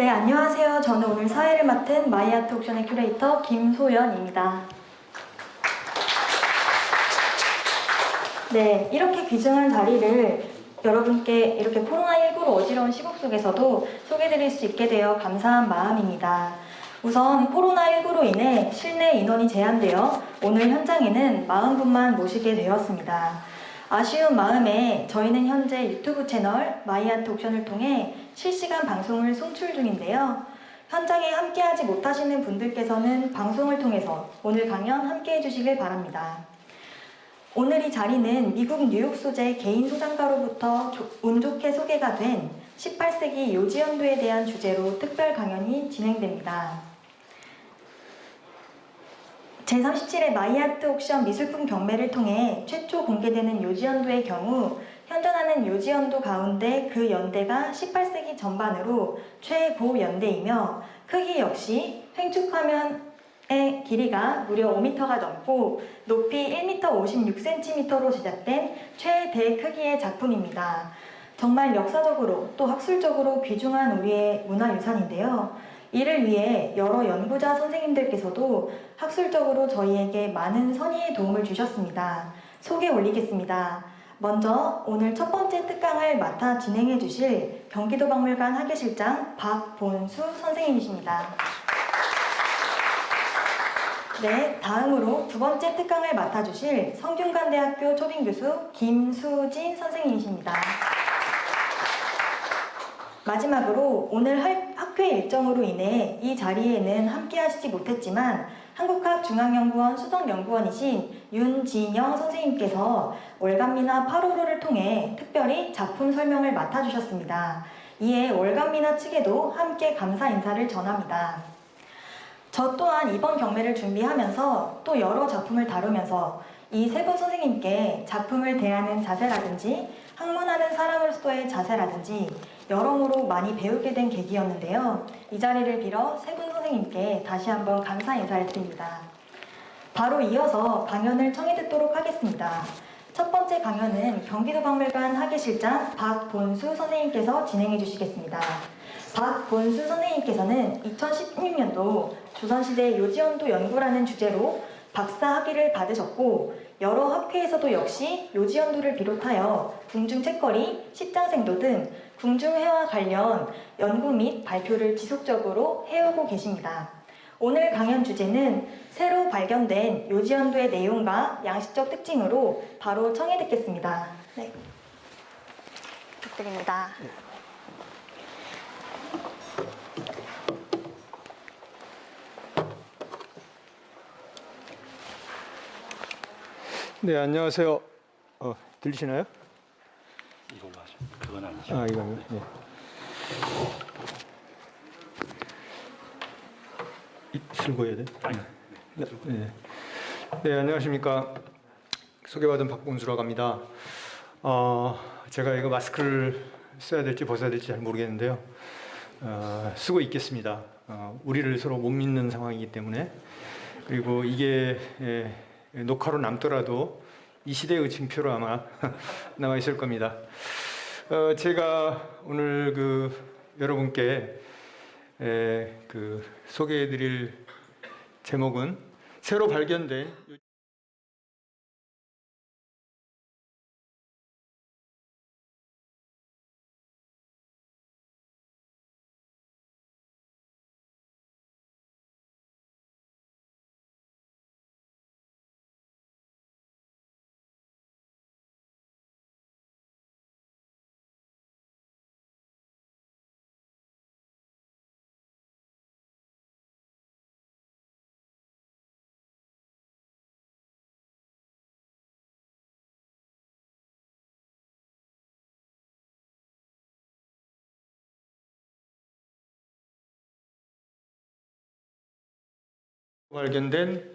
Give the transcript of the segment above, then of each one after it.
네, 안녕하세요. 저는 오늘 사회를 맡은 마이아트 옥션의 큐레이터 김소연입니다. 네, 이렇게 귀중한 자리를 여러분께 이렇게 코로나19로 어지러운 시국 속에서도 소개해드릴 수 있게 되어 감사한 마음입니다. 우선 코로나19로 인해 실내 인원이 제한되어 오늘 현장에는 40분만 모시게 되었습니다. 아쉬운 마음에 저희는 현재 유튜브 채널 마이아트 옥션을 통해 실시간 방송을 송출 중인데요. 현장에 함께하지 못하시는 분들께서는 방송을 통해서 오늘 강연 함께해 주시길 바랍니다. 오늘 이 자리는 미국 뉴욕 소재 개인 소장가로부터 운 좋게 소개가 된 18세기 요지연도에 대한 주제로 특별 강연이 진행됩니다. 제37회 마이아트 옥션 미술품 경매를 통해 최초 공개되는 요지연도의 경우 현존하는 요지연도 가운데 그 연대가 18세기 전반으로 최고 연대이며 크기 역시 횡축화면의 길이가 무려 5m가 넘고 높이 1m 56cm로 제작된 최대 크기의 작품입니다. 정말 역사적으로 또 학술적으로 귀중한 우리의 문화유산인데요. 이를 위해 여러 연구자 선생님들께서도 학술적으로 저희에게 많은 선의의 도움을 주셨습니다. 소개 올리겠습니다. 먼저 오늘 첫 번째 특강을 맡아 진행해 주실 경기도박물관 학예실장 박본수 선생님이십니다. 네, 다음으로 두 번째 특강을 맡아 주실 성균관대학교 초빙교수 김수진 선생님이십니다. 마지막으로 오늘 학회 일정으로 인해 이 자리에는 함께 하시지 못했지만 한국학중앙연구원 수석연구원이신 윤진영 선생님께서 월간미나 8호로를 통해 특별히 작품 설명을 맡아주셨습니다. 이에 월간미나 측에도 함께 감사 인사를 전합니다. 저 또한 이번 경매를 준비하면서 또 여러 작품을 다루면서 이 세 분 선생님께 작품을 대하는 자세라든지 학문하는 사람으로서의 자세라든지 여러모로 많이 배우게 된 계기였는데요. 이 자리를 빌어 세 분 선생님께 다시 한번 감사 인사를 드립니다. 바로 이어서 강연을 청해 듣도록 하겠습니다. 첫 번째 강연은 경기도박물관 학예실장 박본수 선생님께서 진행해 주시겠습니다. 박본수 선생님께서는 2016년도 조선시대 요지연도 연구라는 주제로 박사 학위를 받으셨고 여러 학회에서도 역시 요지연도를 비롯하여 궁중책거리, 십장생도 등 궁중회와 관련 연구 및 발표를 지속적으로 해오고 계십니다. 오늘 강연 주제는 새로 발견된 요지연도의 내용과 양식적 특징으로 바로 청해 듣겠습니다. 네, 부탁드립니다. 네, 안녕하세요. 들리시나요? 이걸로 하죠. 그건 아니죠. 아, 이거요? 네. 들고 해야 돼? 아니, 네. 네. 네, 안녕하십니까. 소개받은 박본수라고 합니다. 제가 이거 마스크를 써야 될지 벗어야 될지 잘 모르겠는데요. 쓰고 있겠습니다. 우리를 서로 못 믿는 상황이기 때문에. 그리고 이게 녹화로 남더라도 이 시대의 징표로 아마 남아 있을 겁니다. 제가 오늘 여러분께 소개해드릴 제목은 새로 발견된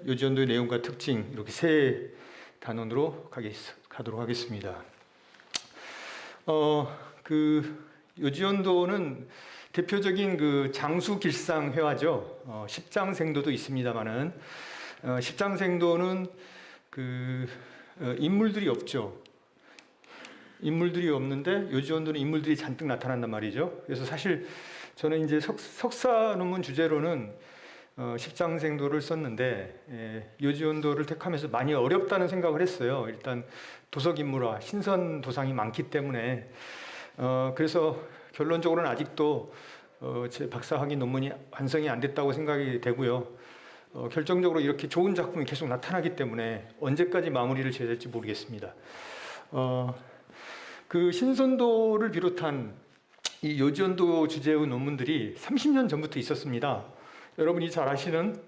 요지연도의 내용과 특징 이렇게 세 단원으로 가도록 하겠습니다. 요지연도는 대표적인 장수길상회화죠. 십장생도도 있습니다만은 십장생도는 인물들이 없죠. 인물들이 없는데 요지연도는 인물들이 잔뜩 나타난단 말이죠. 그래서 사실 저는 이제 석사 논문 주제로는 십장생도를 썼는데 요지온도를 택하면서 많이 어렵다는 생각을 했어요. 일단 도석인물화, 신선 도상이 많기 때문에 그래서 결론적으로는 아직도 제 박사학위 논문이 완성이 안 됐다고 생각이 되고요. 결정적으로 이렇게 좋은 작품이 계속 나타나기 때문에 언제까지 마무리를 지어야 될지 모르겠습니다. 그 신선도를 비롯한 이 요지온도 주제의 논문들이 30년 전부터 있었습니다. 여러분이 잘 아시는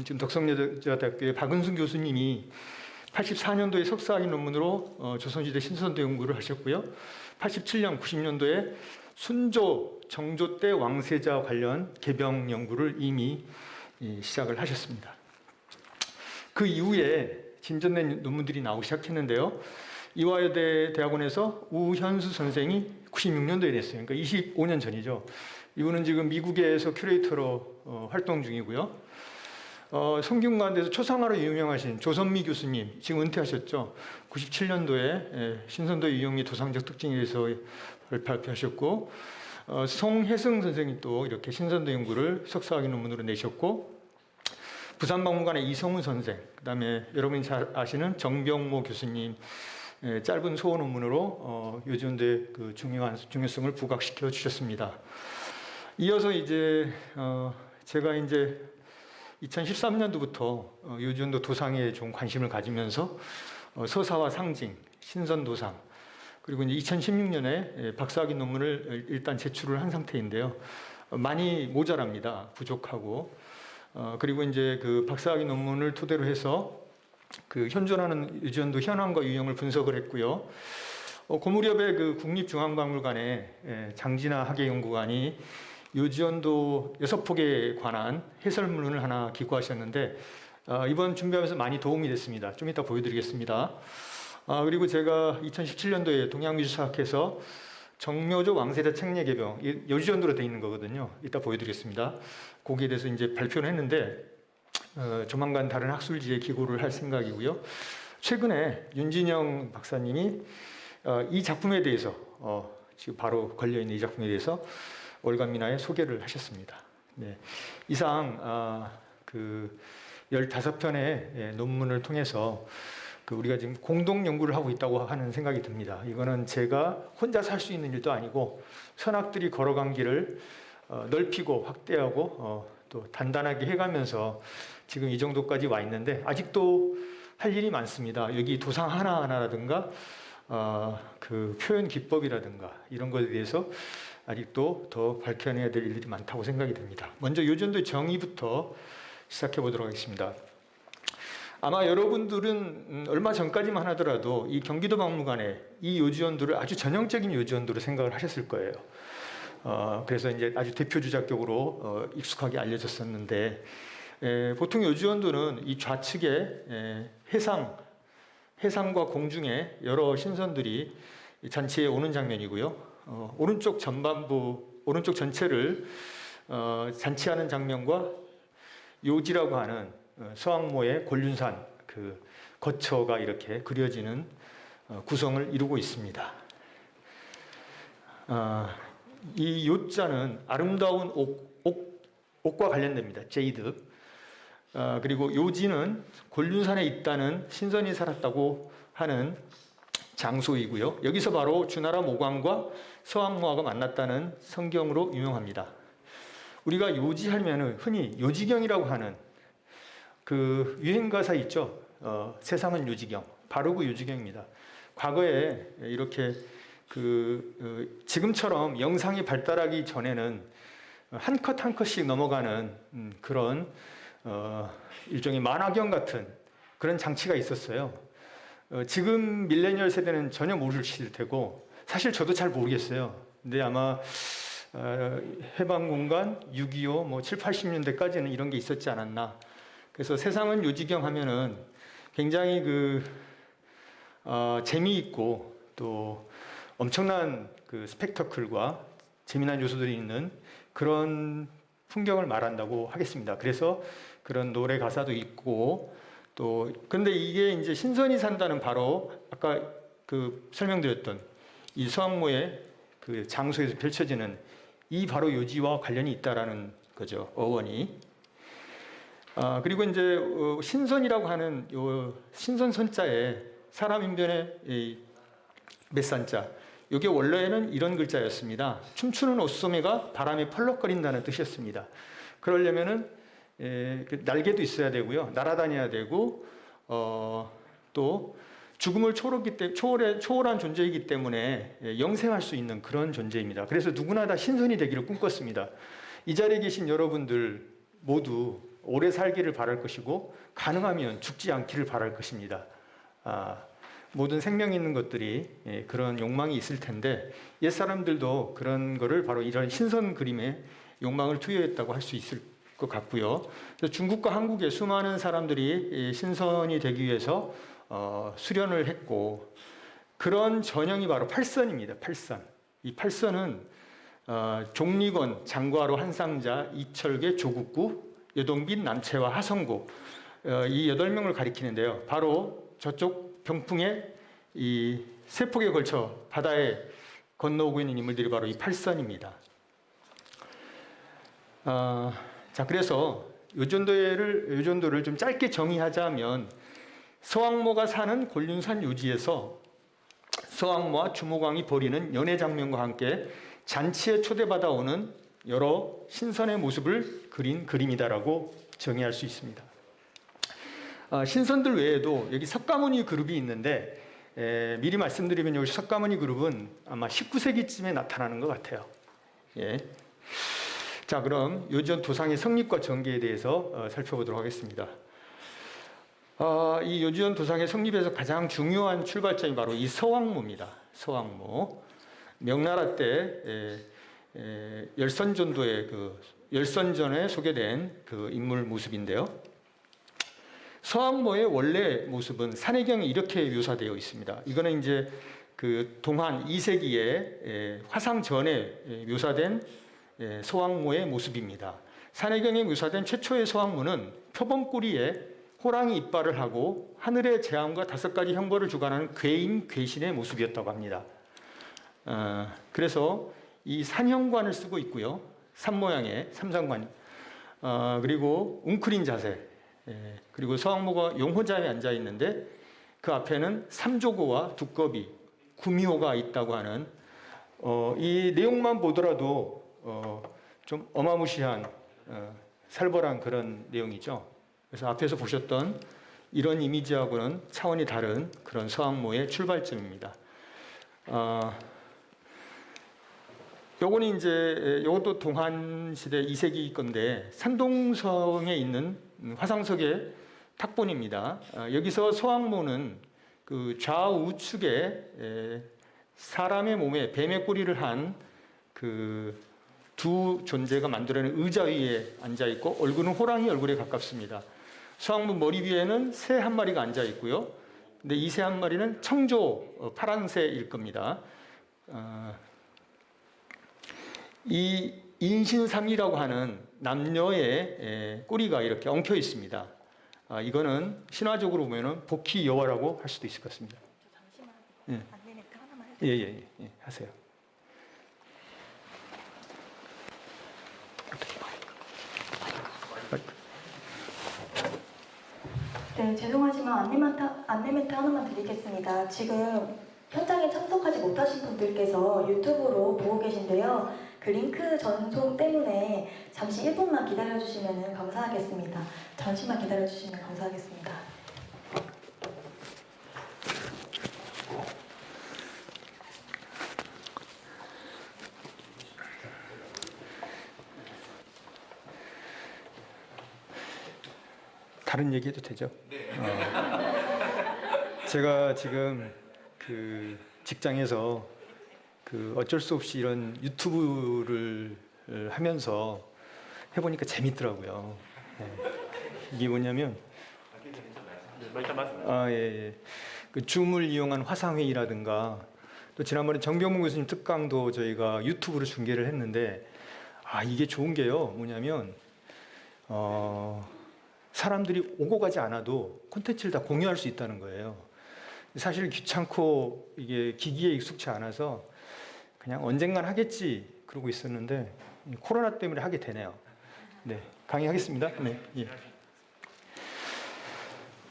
지금 덕성여자대학교의 박은순 교수님이 84년도에 석사학위 논문으로 조선시대 신선도 연구를 하셨고요. 87년, 90년도에 순조, 정조 때 왕세자 관련 개병 연구를 이미 시작을 하셨습니다. 그 이후에 진전된 논문들이 나오기 시작했는데요. 이화여대 대학원에서 우현수 선생이 96년도에 냈어요. 그러니까 25년 전이죠. 이분은 지금 미국에서 큐레이터로 활동 중이고요. 성균관대에서 초상화로 유명하신 조선미 교수님, 지금 은퇴하셨죠. 97년도에 신선도의 유형의 도상적 특징에 대해서 발표하셨고, 송혜승 선생이 또 이렇게 신선도 연구를 석사학위 논문으로 내셨고, 부산박물관의 이성훈 선생, 그 다음에 여러분이 잘 아시는 정병모 교수님, 짧은 소호 논문으로 요지온도의 그 중요성을 부각시켜 주셨습니다. 이어서 이제 제가 이제 2013년도부터 요지온도 도상에 좀 관심을 가지면서 서사와 상징, 신선도상, 그리고 이제 2016년에 박사학위 논문을 일단 제출을 한 상태인데요. 많이 모자랍니다. 부족하고. 그리고 이제 그 박사학위 논문을 토대로 해서 그 현존하는 요지온도 현황과 유형을 분석을 했고요. 그 무렵에 그 국립중앙박물관의 장진아 학예연구관이 요지온도 6폭에 관한 해설문을 하나 기고하셨는데 이번 준비하면서 많이 도움이 됐습니다. 좀 이따 보여드리겠습니다. 그리고 제가 2017년도에 동양미술사학회에서 정묘조 왕세자 책례 개병, 요지온도로 되어 있는 거거든요. 이따 보여드리겠습니다. 거기에 대해서 이제 발표를 했는데 조만간 다른 학술지에 기고를 할 생각이고요. 최근에 윤진영 박사님이 이 작품에 대해서 지금 바로 걸려있는 이 작품에 대해서 월간미나에 소개를 하셨습니다. 네. 이상 그 15편의 논문을 통해서 그 우리가 지금 공동 연구를 하고 있다고 하는 생각이 듭니다. 이거는 제가 혼자서 할 수 있는 일도 아니고 선학들이 걸어간 길을 넓히고 확대하고 또 단단하게 해가면서 지금 이 정도까지 와 있는데 아직도 할 일이 많습니다. 여기 도상 하나하나라든가 그 표현 기법이라든가 이런 것에 대해서 아직도 더 밝혀내야 될 일들이 많다고 생각이 됩니다. 먼저 요지온도의 정의부터 시작해 보도록 하겠습니다. 아마 여러분들은 얼마 전까지만 하더라도 이 경기도 박물관에 이 요지온도를 아주 전형적인 요지온도로 생각을 하셨을 거예요. 그래서 이제 아주 대표 주작격으로 익숙하게 알려졌었는데 보통 요지온도는 이 좌측에 해상과 공중에 여러 신선들이 잔치에 오는 장면이고요. 오른쪽 전반부, 오른쪽 전체를 잔치하는 장면과 요지라고 하는 서왕모의 곤륜산 그 거처가 이렇게 그려지는 구성을 이루고 있습니다. 이 요자는 아름다운 옥과 관련됩니다. 제이드. 그리고 요지는 곤륜산에 있다는 신선이 살았다고 하는 장소이고요. 여기서 바로 주나라 모광과 서왕모하고 만났다는 성경으로 유명합니다. 우리가 요지하면 흔히 요지경이라고 하는 그 유행가사 있죠. 세상은 요지경. 바로 그 요지경입니다. 과거에 이렇게 지금처럼 영상이 발달하기 전에는 한 컷 한 컷씩 넘어가는 그런 일종의 만화경 같은 그런 장치가 있었어요. 지금 밀레니얼 세대는 전혀 모르실 테고 사실 저도 잘 모르겠어요. 근데 아마 해방공간, 6.25, 뭐 7, 80년대까지는 이런 게 있었지 않았나. 그래서 세상은 요지경 하면은 굉장히 재미있고 또 엄청난 그 스펙터클과 재미난 요소들이 있는 그런 풍경을 말한다고 하겠습니다. 그래서 그런 노래 가사도 있고 또 근데 이게 이제 신선이 산다는 바로 아까 그 설명드렸던 이 서왕모의 그 장소에서 펼쳐지는 이 바로 요지와 관련이 있다라는 거죠. 어원이. 그리고 이제 신선이라고 하는 요 신선 선자에 사람 인변의 몇 산자. 이게 원래는 이런 글자였습니다. 춤추는 옷소매가 바람에 펄럭거린다는 뜻이었습니다. 그러려면은 그 날개도 있어야 되고요, 날아다녀야 되고, 또 죽음을 초월한 존재이기 때문에 영생할 수 있는 그런 존재입니다. 그래서 누구나 다 신선이 되기를 꿈꿨습니다. 이 자리에 계신 여러분들 모두 오래 살기를 바랄 것이고, 가능하면 죽지 않기를 바랄 것입니다. 모든 생명 있는 것들이 그런 욕망이 있을 텐데, 옛사람들도 그런 거를 바로 이런 신선 그림에 욕망을 투여했다고 할 수 있을 것 같고요. 그래서 중국과 한국의 수많은 사람들이 신선이 되기 위해서 수련을 했고, 그런 전형이 바로 팔선입니다. 팔선. 이 팔선은 종리권, 장과로, 한상자, 이철계, 조국구, 여동빈, 남채와 하성구, 이 8명을 가리키는데요. 바로 저쪽 병풍에 이 세폭에 걸쳐 바다에 건너오고 있는 인물들이 바로 이 팔선입니다. 자, 그래서 요 정도를 좀 짧게 정의하자면, 서왕모가 사는 곤륜산 요지에서 서왕모와 주모광이 벌이는 연애 장면과 함께 잔치에 초대받아 오는 여러 신선의 모습을 그린 그림이다라고 정의할 수 있습니다. 신선들 외에도 여기 석가모니 그룹이 있는데, 미리 말씀드리면 여기 석가모니 그룹은 아마 19세기쯤에 나타나는 것 같아요. 예. 자, 그럼 요지연 도상의 성립과 전개에 대해서 살펴보도록 하겠습니다. 이 요지연 도상의 성립에서 가장 중요한 출발점이 바로 이 서왕모입니다. 서왕모. 명나라 때 열선전도의 열선전에 소개된 그 인물 모습인데요. 서왕모의 원래 모습은 산해경에 이렇게 묘사되어 있습니다. 이거는 이제 그 동한 2세기에 화상 전에 묘사된 서왕모의 모습입니다. 산해경에 묘사된 최초의 서왕모는 표범꼬리에 호랑이 이빨을 하고 하늘의 재앙과 5가지 형벌을 주관하는 괴인, 괴신의 모습이었다고 합니다. 그래서 이 산형관을 쓰고 있고요. 산 모양의 삼상관, 그리고 웅크린 자세, 그리고 서왕모가 용호자에 앉아 있는데 그 앞에는 삼조고와 두꺼비, 구미호가 있다고 하는 이 내용만 보더라도 좀 어마무시한 살벌한 그런 내용이죠. 그래서 앞에서 보셨던 이런 이미지하고는 차원이 다른 그런 서왕모의 출발점입니다. 요거는 이제 요것도 동한 시대 2세기 건데, 산동성에 있는 화상석의 탁본입니다. 여기서 서왕모는 그 좌우측에 사람의 몸에 뱀의 꼬리를 한 그 두 존재가 만들어낸 의자 위에 앉아 있고, 얼굴은 호랑이 얼굴에 가깝습니다. 서왕모 머리 위에는 새 한 마리가 앉아 있고요. 근데 이 새 한 마리는 청조 파란새일 겁니다. 이 인신삼이라고 하는 남녀의 꼬리가 이렇게 엉켜 있습니다. 이거는 신화적으로 보면은 복희 여화라고 할 수도 있을 것 같습니다. 잠시만. 예. 안내멘트 하나만 해주세요. 예, 하세요. 네, 죄송하지만 안내멘트 하나만 드리겠습니다. 지금 현장에 참석하지 못하신 분들께서 유튜브로 보고 계신데요. 그 링크 전송 때문에 잠시 1분만 기다려주시면 감사하겠습니다. 잠시만 기다려주시면 감사하겠습니다. 다른 얘기해도 되죠? 제가 지금 그 직장에서 그 어쩔 수 없이 이런 유튜브를 하면서 해보니까 재밌더라고요. 이게 뭐냐면, 그 줌을 이용한 화상회의라든가, 또 지난번에 정병문 교수님 특강도 저희가 유튜브로 중계를 했는데, 이게 좋은 게요. 뭐냐면, 사람들이 오고 가지 않아도 콘텐츠를 다 공유할 수 있다는 거예요. 사실 귀찮고 이게 기기에 익숙치 않아서 그냥 언젠간 하겠지 그러고 있었는데 코로나 때문에 하게 되네요. 네, 강의하겠습니다. 네, 예.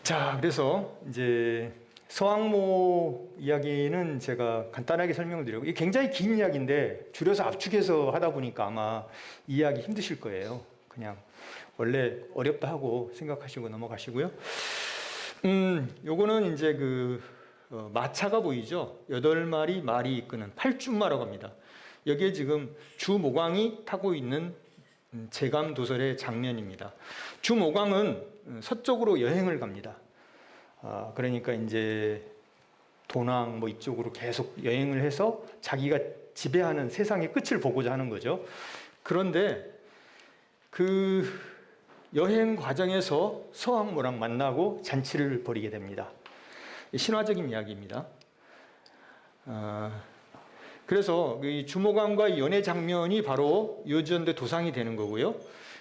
자, 그래서 이제 서왕모 이야기는 제가 간단하게 설명을 드리고, 이게 굉장히 긴 이야기인데 줄여서 압축해서 하다 보니까 아마 이해하기 힘드실 거예요. 그냥 원래 어렵다 하고 생각하시고 넘어가시고요. 요거는 이제 마차가 보이죠? 8마리 말이 이끄는 팔준마라고 합니다. 여기에 지금 주모광이 타고 있는 제감도설의 장면입니다. 주모광은 서쪽으로 여행을 갑니다. 그러니까 이제 도낭 뭐 이쪽으로 계속 여행을 해서 자기가 지배하는 세상의 끝을 보고자 하는 거죠. 그런데 그 여행 과정에서 서왕모랑 만나고 잔치를 벌이게 됩니다. 신화적인 이야기입니다. 그래서 이 주모광과의 연애 장면이 바로 요지연대 도상이 되는 거고요.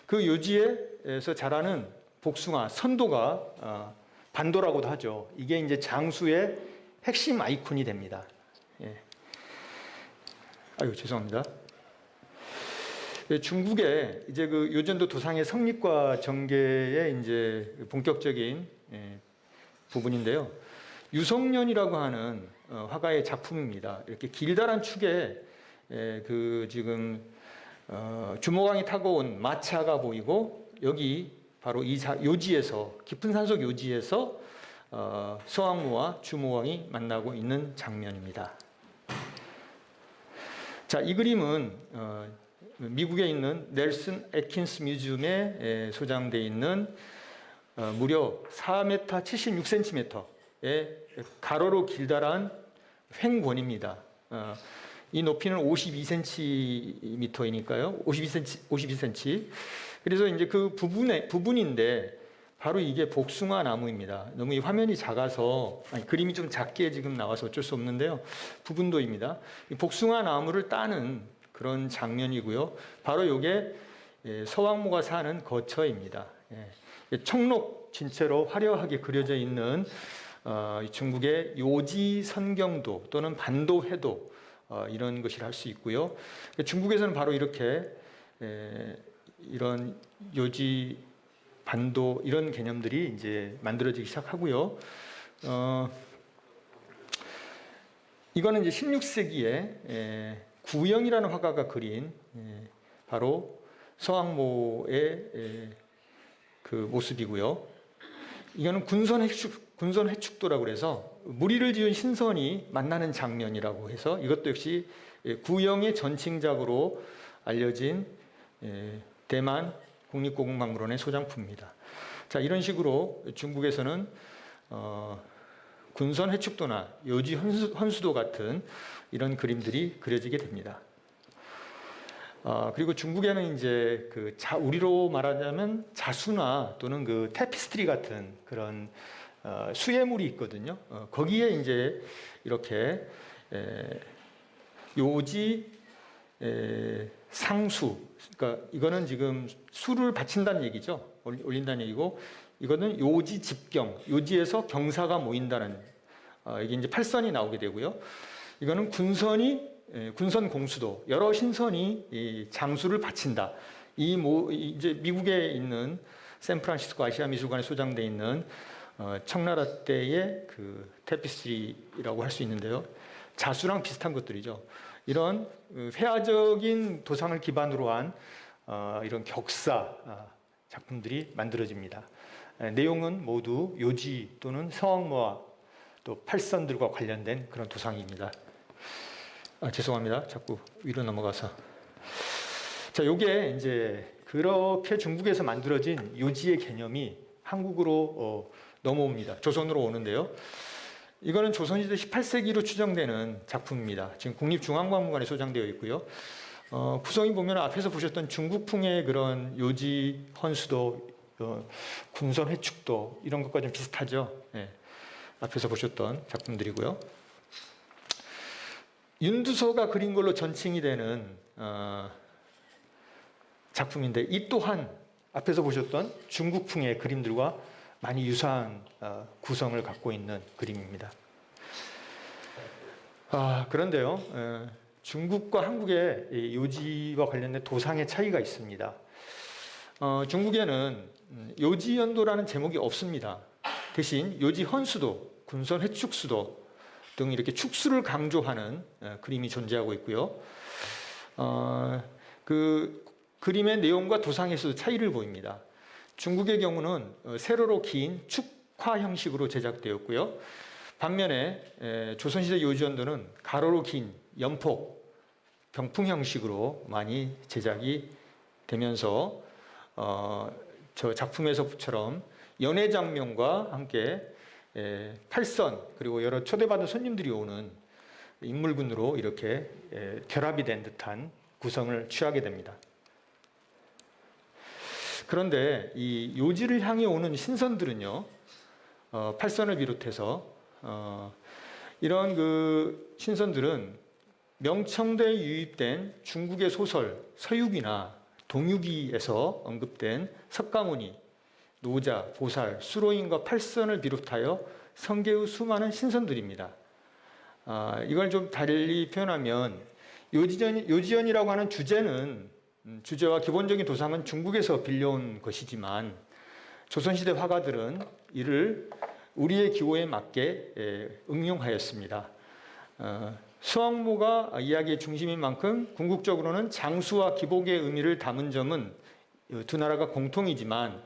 그 요지에서 자라는 복숭아, 선도가 반도라고도 하죠. 이게 이제 장수의 핵심 아이콘이 됩니다. 예. 아유, 죄송합니다. 중국의 이제 요전도 도상의 성립과 전개의 이제 본격적인 부분인데요. 유성년이라고 하는 화가의 작품입니다. 이렇게 길다란 축에 지금 주모광이 타고 온 마차가 보이고, 여기 바로 이 요지에서, 깊은 산속 요지에서 서왕모와 주모광이 만나고 있는 장면입니다. 자, 이 그림은 미국에 있는 넬슨 애킨스 뮤지엄에 소장되어 있는 무려 4m 76cm의 가로로 길다란 횡권입니다. 이 높이는 52cm이니까요. 52cm. 그래서 이제 그 부분인데 바로 이게 복숭아 나무입니다. 너무 이 화면이 작아서, 그림이 좀 작게 지금 나와서 어쩔 수 없는데요. 부분도입니다. 이 복숭아 나무를 따는 그런 장면이고요. 바로 이게 서왕모가 사는 거처입니다. 청록 진채로 화려하게 그려져 있는 중국의 요지 선경도 또는 반도회도 이런 것이라 할 수 있고요. 중국에서는 바로 이렇게 이런 요지 반도 이런 개념들이 이제 만들어지기 시작하고요. 이거는 이제 16세기에 구영이라는 화가가 그린 바로 서왕모의 그 모습이고요. 이거는 군선 해축도라고 그래서 무리를 지은 신선이 만나는 장면이라고 해서 이것도 역시 구영의 전칭작으로 알려진 대만 국립고궁박물원의 소장품입니다. 자, 이런 식으로 중국에서는 군선 해축도나 요지 헌수도 같은 이런 그림들이 그려지게 됩니다. 그리고 중국에는 이제 우리로 말하자면 자수나 또는 그 테피스트리 같은 그런 수예물이 있거든요. 거기에 이제 이렇게 요지 상수, 그러니까 이거는 지금 수를 바친다는 얘기죠. 올린다는 얘기고, 이거는 요지 집경, 요지에서 경사가 모인다는, 이게 이제 팔선이 나오게 되고요. 이거는 군선 공수도, 여러 신선이 이 장수를 바친다. 이제 미국에 있는 샌프란시스코 아시아 미술관에 소장되어 있는 청나라 때의 그 테피스트리라고 할 수 있는데요. 자수랑 비슷한 것들이죠. 이런 회화적인 도상을 기반으로 한 이런 격사 작품들이 만들어집니다. 내용은 모두 요지 또는 서왕모와 또 팔선들과 관련된 그런 도상입니다. 죄송합니다. 자꾸 위로 넘어가서. 자, 요게 이제 그렇게 중국에서 만들어진 요지의 개념이 한국으로 넘어옵니다. 조선으로 오는데요. 이거는 조선시대 18세기로 추정되는 작품입니다. 지금 국립중앙박물관에 소장되어 있고요. 구성이 보면 앞에서 보셨던 중국풍의 그런 요지 헌수도, 군선 회축도 이런 것과 좀 비슷하죠. 네. 앞에서 보셨던 작품들이고요. 윤두서가 그린 걸로 전칭이 되는 작품인데, 이 또한 앞에서 보셨던 중국풍의 그림들과 많이 유사한 구성을 갖고 있는 그림입니다. 그런데요, 중국과 한국의 이 요지와 관련된 도상의 차이가 있습니다. 중국에는 요지연도라는 제목이 없습니다. 대신 요지 헌수도, 군선 회축수도 등 이렇게 축수를 강조하는 그림이 존재하고 있고요. 그 그림의 내용과 도상에서도 차이를 보입니다. 중국의 경우는 세로로 긴 축화 형식으로 제작되었고요. 반면에 조선시대 요지연도는 가로로 긴 연폭, 병풍 형식으로 많이 제작이 되면서 저 작품에서처럼 연회 장면과 함께 팔선 그리고 여러 초대받은 손님들이 오는 인물군으로 이렇게 결합이 된 듯한 구성을 취하게 됩니다. 그런데 이 요지를 향해 오는 신선들은요, 팔선을 비롯해서 이런 그 신선들은 명청대에 유입된 중국의 소설 서유기나 동유기에서 언급된 석가모니, 노자, 보살, 수로인과 팔선을 비롯하여 성계의 수많은 신선들입니다. 이걸 좀 달리 표현하면 요지연이라고 하는 주제는 주제와 기본적인 도상은 중국에서 빌려온 것이지만 조선시대 화가들은 이를 우리의 기호에 맞게 응용하였습니다. 수왕모가 이야기의 중심인 만큼 궁극적으로는 장수와 기복의 의미를 담은 점은 두 나라가 공통이지만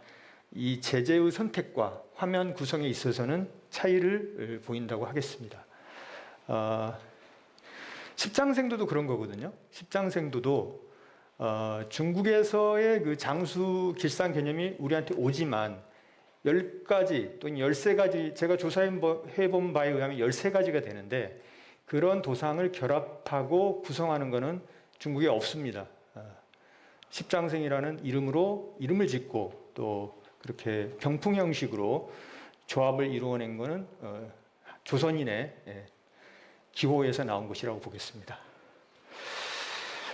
이 제재의 선택과 화면 구성에 있어서는 차이를 보인다고 하겠습니다. 십장생도도 그런 거거든요. 십장생도도 중국에서의 그 장수 길상 개념이 우리한테 오지만 10가지 또는 13가지, 제가 조사해본 바에 의하면 13가지가 되는데 그런 도상을 결합하고 구성하는 것은 중국에 없습니다. 십장생이라는 이름을 짓고 또 그렇게 병풍 형식으로 조합을 이루어낸 것은 조선인의 기호에서 나온 것이라고 보겠습니다.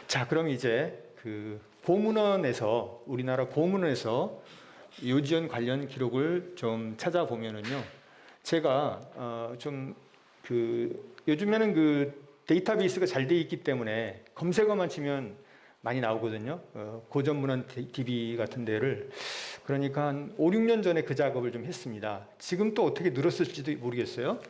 자, 그럼 이제 그 고문원에서, 우리나라 고문원에서 요지연 관련 기록을 좀 찾아보면은요, 제가 요즘에는 그 데이터베이스가 잘 돼 있기 때문에 검색어만 치면 많이 나오거든요. 고전문헌 DB 같은 데를. 그러니까 한 5, 6년 전에 그 작업을 좀 했습니다. 지금 또 어떻게 늘었을지도 모르겠어요.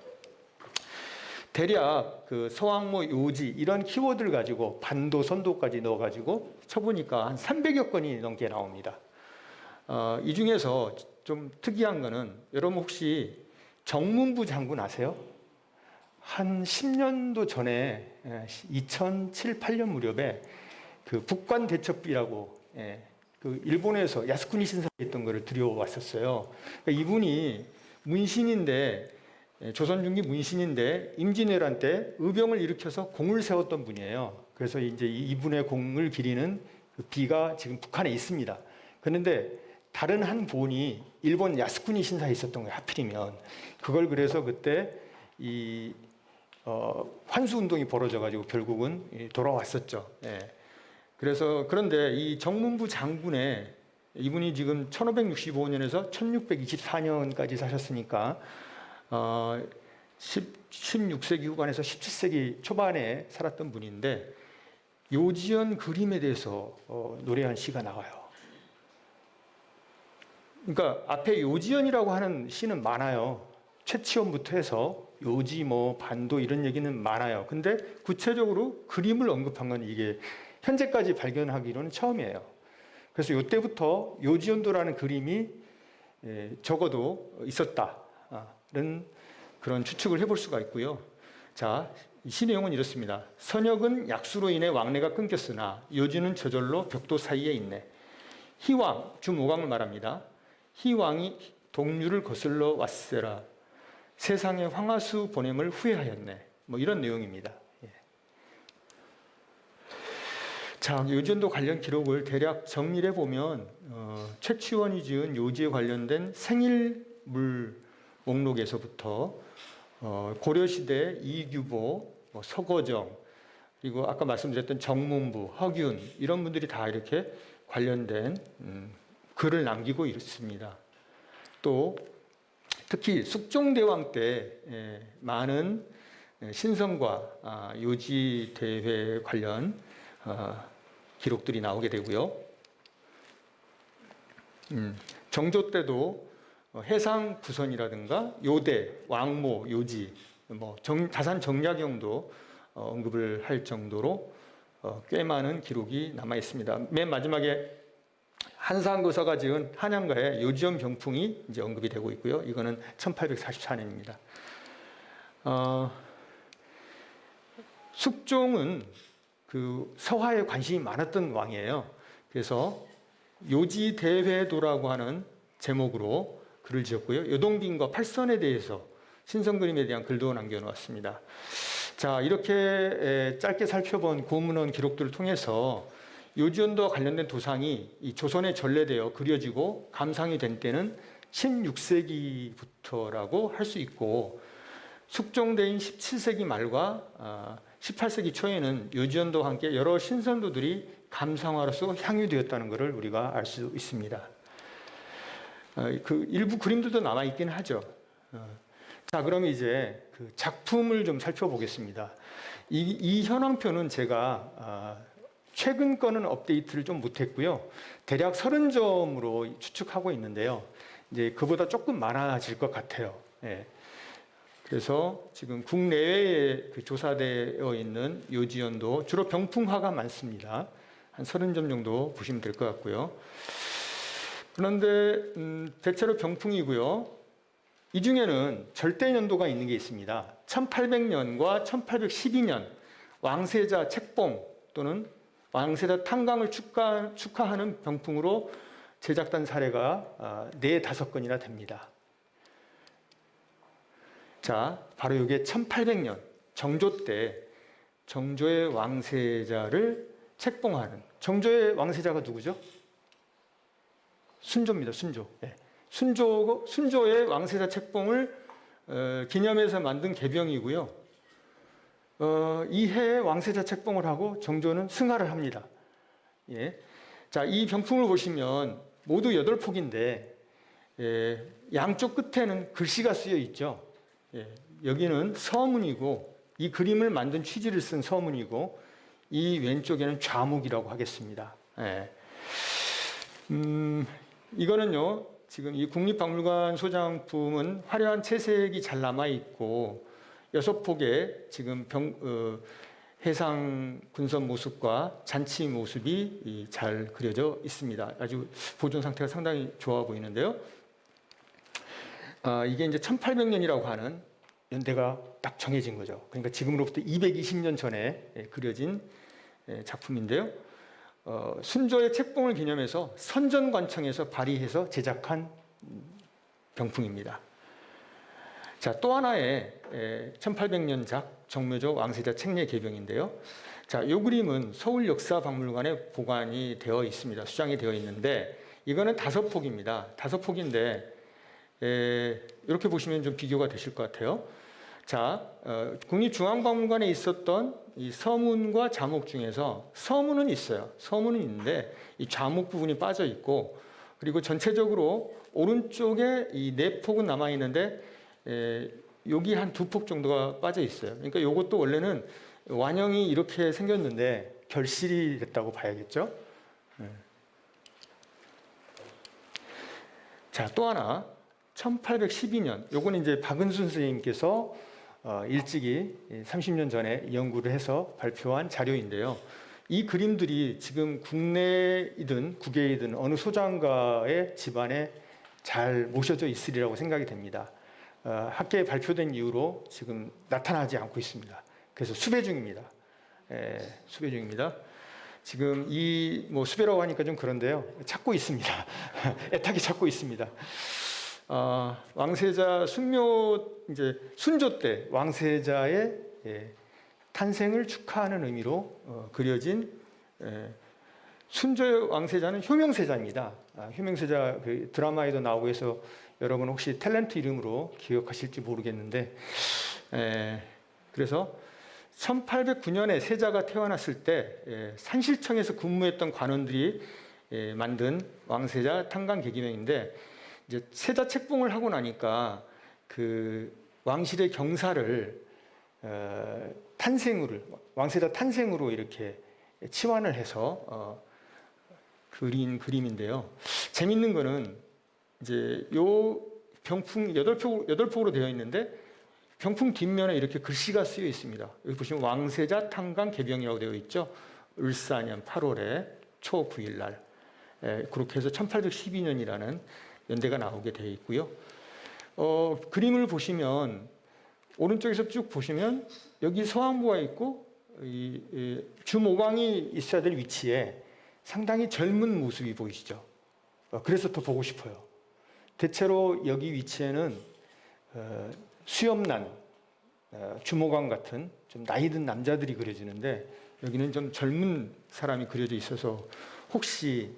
대략 그 서왕모 요지 이런 키워드를 가지고 반도, 선도까지 넣어가지고 쳐보니까 한 300여 건이 넘게 나옵니다. 이 중에서 좀 특이한 거는 여러분 혹시 정문부 장군 아세요? 한 10년도 전에 2007, 8년 무렵에 그 북관대첩비라고 그 일본에서 야스쿠니 신사에 있던 거를 들여왔었어요. 그러니까 이분이 문신인데 조선 중기 문신인데 임진왜란 때 의병을 일으켜서 공을 세웠던 분이에요. 그래서 이제 이분의 공을 기리는 그 비가 지금 북한에 있습니다. 그런데 다른 한 본이 일본 야스쿠니 신사에 있었던 거예요. 하필이면 그걸 그래서 그때 이 환수 운동이 벌어져가지고 결국은 돌아왔었죠. 그래서 그런데 이 정문부 장군의 이분이 지금 1565년에서 1624년까지 사셨으니까 16세기 후반에서 17세기 초반에 살았던 분인데 요지연 그림에 대해서 노래한 시가 나와요. 그러니까 앞에 요지연이라고 하는 시는 많아요. 최치원부터 해서 요지, 반도 이런 얘기는 많아요. 근데 구체적으로 그림을 언급한 건 이게 현재까지 발견하기로는 처음이에요. 그래서 이때부터 요지연도라는 그림이 적어도 있었다는 그런 추측을 해볼 수가 있고요. 자, 시 내용은 이렇습니다. 선역은 약수로 인해 왕래가 끊겼으나 요지는 저절로 벽도 사이에 있네. 희왕, 주모감을 말합니다. 희왕이 동류를 거슬러 왔으라. 세상에 황하수 보냄을 후회하였네. 이런 내용입니다. 자, 요지연도 관련 기록을 대략 정리해 보면 최치원이 지은 요지에 관련된 생일물 목록에서부터 고려시대 이규보, 서거정, 그리고 아까 말씀드렸던 정문부, 허균 이런 분들이 다 이렇게 관련된 글을 남기고 있습니다. 또 특히 숙종대왕 때 많은 신성과 요지 대회 관련 기록들이 나오게 되고요. 정조 때도 해상 부선이라든가 요대, 왕모, 요지, 자산 정약용도 언급을 할 정도로 꽤 많은 기록이 남아 있습니다. 맨 마지막에 한상거사가 지은 한양가의 요지연 병풍이 이제 언급이 되고 있고요. 이거는 1844년입니다. 숙종은 그 서화에 관심이 많았던 왕이에요. 그래서 요지대회도라고 하는 제목으로 글을 지었고요. 여동빈과 팔선에 대해서 신선그림에 대한 글도 남겨놓았습니다. 자, 이렇게 짧게 살펴본 고문원 기록들을 통해서 요지연도와 관련된 도상이 이 조선에 전래되어 그려지고 감상이 된 때는 16세기부터라고 할 수 있고, 숙종대인 17세기 말과 18세기 초에는 요지연도와 함께 여러 신선도들이 감상화로서 향유되었다는 것을 우리가 알 수 있습니다. 그 일부 그림들도 남아 있긴 하죠. 자, 그럼 이제 그 작품을 좀 살펴보겠습니다. 이 현황표는 제가 최근 거는 업데이트를 좀 못했고요. 대략 30점으로 추측하고 있는데요. 이제 그보다 조금 많아질 것 같아요. 예. 그래서 지금 국내외에 조사되어 있는 요지연도 주로 병풍화가 많습니다. 한 30점 정도 보시면 될 것 같고요. 그런데 대체로 병풍이고요. 이 중에는 절대연도가 있는 게 있습니다. 1800년과 1812년 왕세자 책봉 또는 왕세자 탄광을 축하하는 병풍으로 제작된 사례가 4-5건이나 됩니다. 자, 바로 이게 1800년 정조 때 정조의 왕세자를 책봉하는, 정조의 왕세자가 누구죠? 순조입니다. 순조. 네. 순조의 왕세자 책봉을 기념해서 만든 개병이고요. 이 해에 왕세자 책봉을 하고 정조는 승하를 합니다. 예. 자, 이 병풍을 보시면 모두 8폭인데 양쪽 끝에는 글씨가 쓰여 있죠. 예. 여기는 서문이고, 이 그림을 만든 취지를 쓴 서문이고, 이 왼쪽에는 좌목이라고 하겠습니다. 예. 이거는요, 지금 이 국립박물관 소장품은 화려한 채색이 잘 남아있고 6폭의 지금 해상 군선 모습과 잔치 모습이 잘 그려져 있습니다. 아주 보존 상태가 상당히 좋아 보이는데요. 이게 이제 1800년이라고 하는 연대가 딱 정해진 거죠. 그러니까 지금으로부터 220년 전에 그려진 작품인데요. 순조의 책봉을 기념해서 선전관청에서 발의해서 제작한 병풍입니다. 자, 또 하나의 1800년작 정묘조 왕세자 책례 개병인데요. 자, 이 그림은 서울역사박물관에 보관이 되어 있습니다. 수장이 되어 있는데 이거는 5폭입니다. 5폭인데 이렇게 보시면 좀 비교가 되실 것 같아요. 자, 국립중앙박물관에 있었던 이 서문과 좌목 중에서 서문은 있어요. 서문은 있는데 이 좌목 부분이 빠져 있고, 그리고 전체적으로 오른쪽에 이 4폭은 남아 있는데 여기 한 2폭 정도가 빠져 있어요. 그러니까 이것도 원래는 완형이 이렇게 생겼는데 결실이 됐다고 봐야겠죠. 자, 또 하나 1812년, 요거는 이제 박은순 선생님께서 일찍이 30년 전에 연구를 해서 발표한 자료인데요. 이 그림들이 지금 국내이든 국외이든 어느 소장가의 집안에 잘 모셔져 있으리라고 생각이 됩니다. 학계에 발표된 이후로 지금 나타나지 않고 있습니다. 그래서 수배 중입니다. 수배 중입니다. 지금 수배라고 하니까 좀 그런데요. 찾고 있습니다. 애타게 찾고 있습니다. 왕세자 순조 때 왕세자의 탄생을 축하하는 의미로 그려진 순조의 왕세자는 효명세자입니다. 효명세자 그 드라마에도 나오고 해서 여러분 혹시 탤런트 이름으로 기억하실지 모르겠는데, 그래서 1809년에 세자가 태어났을 때 산실청에서 근무했던 관원들이 만든 왕세자 탄광 계기명인데, 이제 세자 책봉을 하고 나니까 그 왕실의 경사를 탄생을 왕세자 탄생으로 이렇게 치환을 해서 그린 그림인데요. 재밌는 거는 이제 요 병풍 8폭으로 되어 있는데 병풍 뒷면에 이렇게 글씨가 쓰여 있습니다. 여기 보시면 왕세자 탄광 개병이라고 되어 있죠. 을사년 8월에 초 9일 날 그렇게 해서 1812년이라는 연대가 나오게 되어 있고요. 그림을 보시면 오른쪽에서 쭉 보시면 여기 서왕부가 있고 이 주모광이 있어야 될 위치에 상당히 젊은 모습이 보이시죠. 그래서 더 보고 싶어요. 대체로 여기 위치에는 수염난 주모광 같은 좀 나이 든 남자들이 그려지는데 여기는 좀 젊은 사람이 그려져 있어서 혹시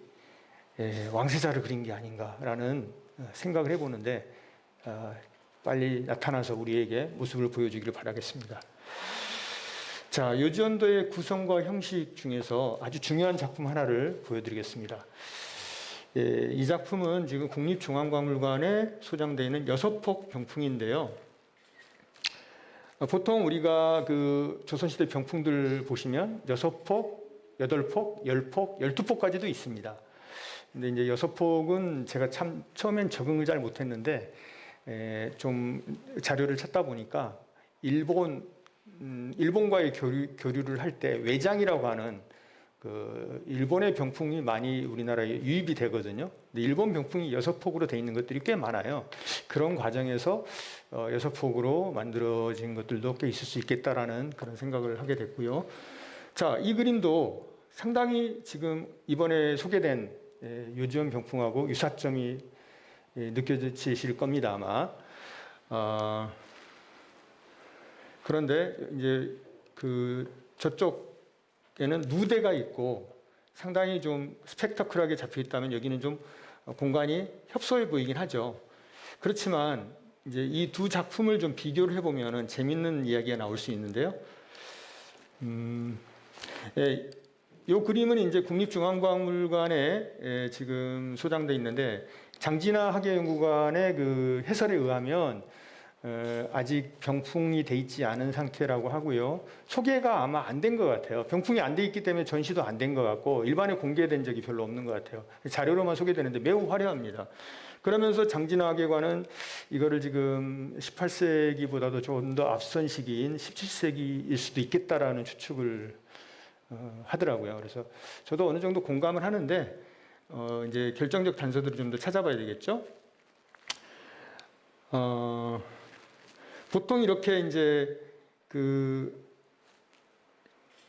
왕세자를 그린 게 아닌가라는 생각을 해보는데 빨리 나타나서 우리에게 모습을 보여주기를 바라겠습니다. 자, 요지언도의 구성과 형식 중에서 아주 중요한 작품 하나를 보여드리겠습니다. 이 작품은 지금 국립중앙박물관에 소장되어 있는 6폭 병풍인데요. 보통 우리가 그 조선시대 병풍들 보시면 6폭, 8폭, 10폭, 12폭까지도 있습니다. 근데 이제 6폭은 제가 참 처음엔 적응을 잘 못했는데 좀 자료를 찾다 보니까 일본과의 교류를 할 때 외장이라고 하는 그 일본의 병풍이 많이 우리나라에 유입이 되거든요. 근데 일본 병풍이 6폭으로 되어 있는 것들이 꽤 많아요. 그런 과정에서 6폭으로 만들어진 것들도 꽤 있을 수 있겠다라는 그런 생각을 하게 됐고요. 자, 이 그림도 상당히 지금 이번에 소개된 요지언 병풍하고 유사점이 느껴지실 겁니다, 아마. 그런데 이제 그 저쪽에는 누대가 있고 상당히 좀 스펙터클하게 잡혀 있다면 여기는 좀 공간이 협소해 보이긴 하죠. 그렇지만 이제 이 두 작품을 좀 비교를 해보면 재밌는 이야기가 나올 수 있는데요. 이 그림은 이제 국립중앙박물관에 지금 소장돼 있는데 장진아 학예연구관의 그 해설에 의하면 아직 병풍이 돼 있지 않은 상태라고 하고요. 소개가 아마 안 된 것 같아요. 병풍이 안 돼 있기 때문에 전시도 안 된 것 같고 일반에 공개된 적이 별로 없는 것 같아요. 자료로만 소개되는데 매우 화려합니다. 그러면서 장진아 학예관은 이거를 지금 18세기보다도 좀 더 앞선 시기인 17세기일 수도 있겠다라는 추측을 하더라고요. 그래서 저도 어느 정도 공감을 하는데 이제 결정적 단서들을 좀 더 찾아봐야 되겠죠. 보통 이렇게 이제 그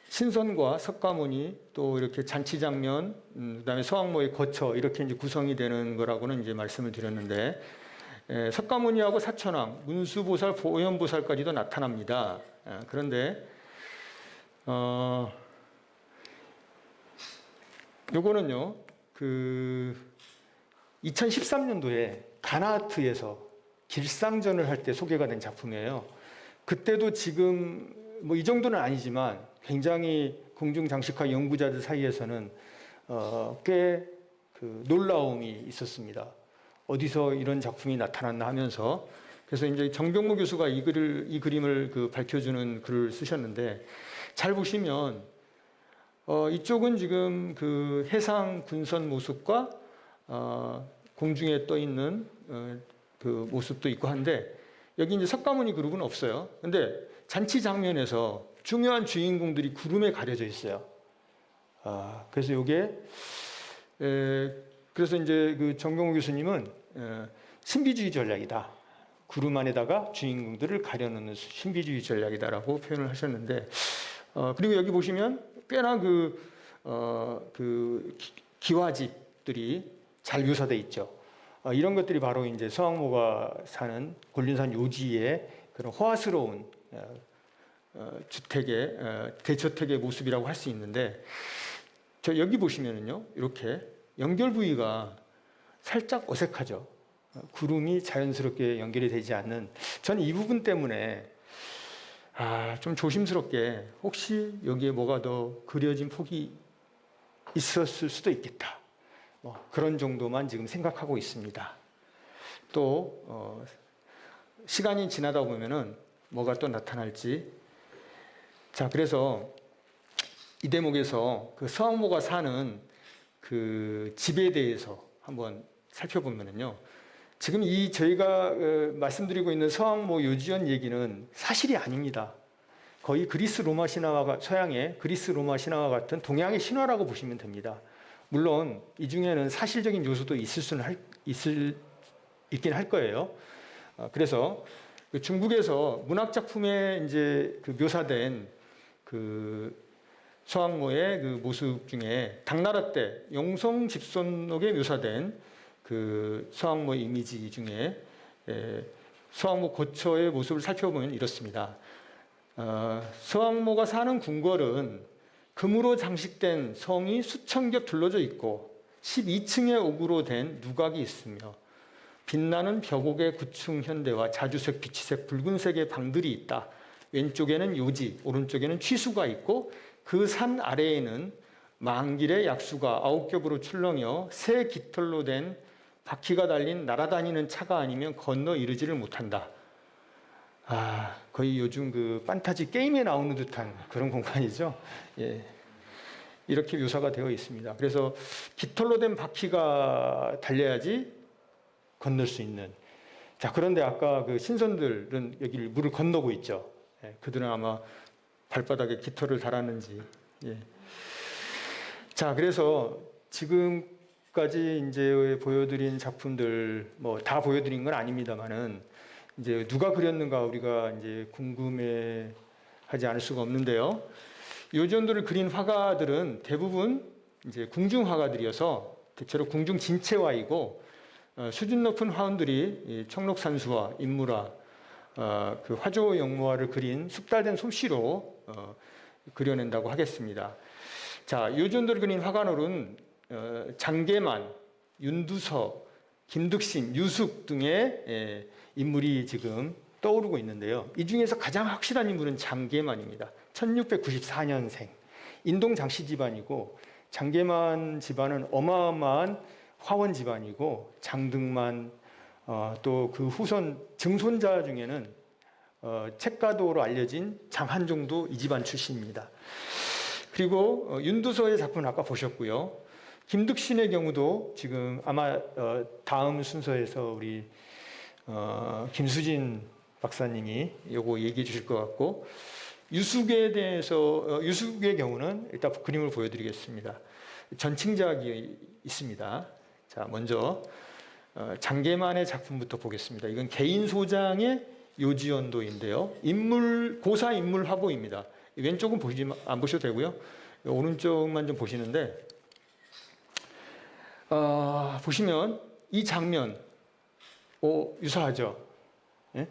신선과 석가모니 또 이렇게 잔치 장면, 그다음에 서왕모의 거처 이렇게 이제 구성이 되는 거라고는 이제 말씀을 드렸는데 석가모니하고 사천왕, 문수보살, 보현보살까지도 나타납니다. 그런데 요거는요 그 2013년도에 가나아트에서 길상전을 할 때 소개가 된 작품이에요. 그때도 지금 뭐 이 정도는 아니지만 굉장히 궁중장식화 연구자들 사이에서는 꽤 그 놀라움이 있었습니다. 어디서 이런 작품이 나타났나 하면서 그래서 이제 정병모 교수가 이 그림을 그 밝혀주는 글을 쓰셨는데 잘 보시면 이쪽은 지금 그 해상 군선 모습과 공중에 떠 있는 그 모습도 있고 한데 여기 이제 석가모니 그룹은 없어요. 근데 잔치 장면에서 중요한 주인공들이 구름에 가려져 있어요. 그래서 이게 그래서 이제 그 정병호 교수님은 신비주의 전략이다. 구름 안에다가 주인공들을 가려놓는 신비주의 전략이다라고 표현을 하셨는데 그리고 여기 보시면 꽤나 그 기와집들이 잘 묘사돼 있죠. 이런 것들이 바로 이제 서왕모가 사는 곤륜산 요지의 그런 호화스러운 주택의 대저택의 모습이라고 할 수 있는데 저 여기 보시면은요 이렇게 연결 부위가 살짝 어색하죠. 구름이 자연스럽게 연결이 되지 않는 저는 이 부분 때문에 좀 조심스럽게 혹시 여기에 뭐가 더 그려진 폭이 있었을 수도 있겠다. 그런 정도만 지금 생각하고 있습니다. 또 시간이 지나다 보면은 뭐가 또 나타날지 자, 그래서 이 대목에서 그 서왕모가 사는 그 집에 대해서 한번 살펴보면요. 지금 이 저희가 말씀드리고 있는 서왕모 요지연 얘기는 사실이 아닙니다. 거의 그리스 로마 신화와 서양의 그리스 로마 신화와 같은 동양의 신화라고 보시면 됩니다. 물론 이 중에는 사실적인 요소도 있긴 할 거예요. 그래서 그 중국에서 문학 작품에 이제 그 묘사된 그 서왕모의 그 모습 중에 당나라 때 영성 집선록에 묘사된 그 서왕모 이미지 중에 서왕모 고처의 모습을 살펴보면 이렇습니다. 서왕모가 사는 궁궐은 금으로 장식된 성이 수천 겹 둘러져 있고 12층의 옥으로 된 누각이 있으며 빛나는 벽옥의 구층 현대와 자주색, 비치색, 붉은색의 방들이 있다. 왼쪽에는 요지, 오른쪽에는 취수가 있고 그 산 아래에는 만길의 약수가 9겹으로 출렁여 새 깃털로 된 바퀴가 달린 날아다니는 차가 아니면 건너 이르지를 못한다. 거의 요즘 그 판타지 게임에 나오는 듯한 그런 공간이죠. 예. 이렇게 묘사가 되어 있습니다. 그래서 깃털로 된 바퀴가 달려야지 건널 수 있는. 자, 그런데 아까 그 신선들은 여기를 물을 건너고 있죠. 예. 그들은 아마 발바닥에 깃털을 달았는지. 예. 자, 그래서 지금까지 이제 보여드린 작품들 뭐 다 보여드린 건 아닙니다만은 이제 누가 그렸는가 우리가 이제 궁금해하지 않을 수가 없는데요. 요지연도를 그린 화가들은 대부분 이제 궁중 화가들이어서 대체로 궁중 진체화이고 수준 높은 화원들이 청록산수와 인물화, 그 화조 영모화를 그린 숙달된 솜씨로 그려낸다고 하겠습니다. 자, 요지연도를 그린 화가들은 장계만, 윤두서, 김득신, 유숙 등의 인물이 지금 떠오르고 있는데요. 이 중에서 가장 확실한 인물은 장계만입니다. 1694년생, 인동 장씨 집안이고 장계만 집안은 어마어마한 화원 집안이고 장등만 또 그 후손 증손자 중에는 책가도로 알려진 장한종도 이 집안 출신입니다. 그리고 윤두서의 작품은 아까 보셨고요. 김득신의 경우도 지금 아마 다음 순서에서 우리 김수진 박사님이 요거 얘기해 주실 것 같고, 유숙에 대해서 유숙의 경우는 일단 그림을 보여드리겠습니다. 전칭작이 있습니다. 자, 먼저 장계만의 작품부터 보겠습니다. 이건 개인 소장의 요지연도인데요. 고사 인물 화보입니다. 왼쪽은 안 보셔도 되고요. 오른쪽만 좀 보시는데 보시면 이 장면 유사하죠. 예?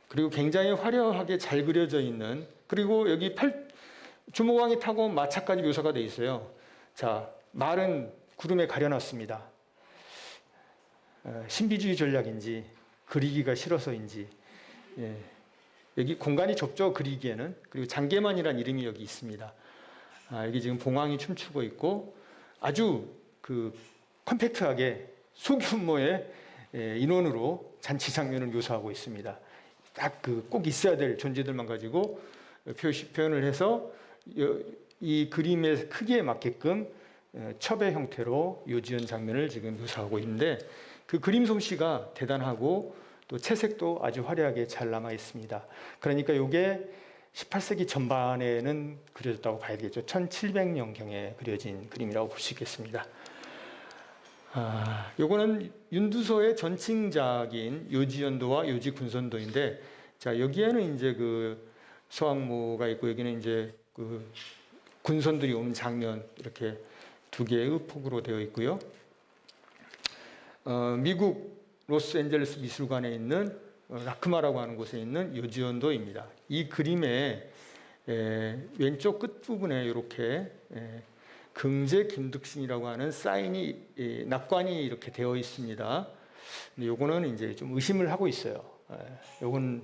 그리고 굉장히 화려하게 잘 그려져 있는, 그리고 여기 주모강이 타고 온 마차까지 묘사가 되어 있어요. 자, 말은 구름에 가려놨습니다. 신비주의 전략인지 그리기가 싫어서인지, 예. 여기 공간이 좁죠, 그리기에는. 그리고 장계만이라는 이름이 여기 있습니다. 여기 지금 봉황이 춤추고 있고 아주 그 컴팩트하게 소규모의 인원으로 잔치 장면을 묘사하고 있습니다. 딱 그 꼭 있어야 될 존재들만 가지고 표현을 해서 이 그림의 크기에 맞게끔 첩의 형태로 요지연 장면을 지금 묘사하고 있는데, 그 그림 솜씨가 대단하고 또 채색도 아주 화려하게 잘 남아 있습니다. 그러니까 이게 18세기 전반에는 그려졌다고 봐야 되겠죠. 1700년경에 그려진 그림이라고 볼 수 있겠습니다. 요거는 윤두서의 전칭작인 요지연도와 요지군선도인데, 자, 여기에는 이제 그 서왕모가 있고 여기는 이제 그 군선들이 오는 장면, 이렇게 두 개의 폭으로 되어 있고요. 미국 로스앤젤레스 미술관에 있는 라크마라고 하는 곳에 있는 요지연도입니다. 이 그림의 왼쪽 끝부분에 이렇게 긍제 김득신이라고 하는 사인이, 낙관이 이렇게 되어 있습니다. 근데 요거는 이제 좀 의심을 하고 있어요. 요건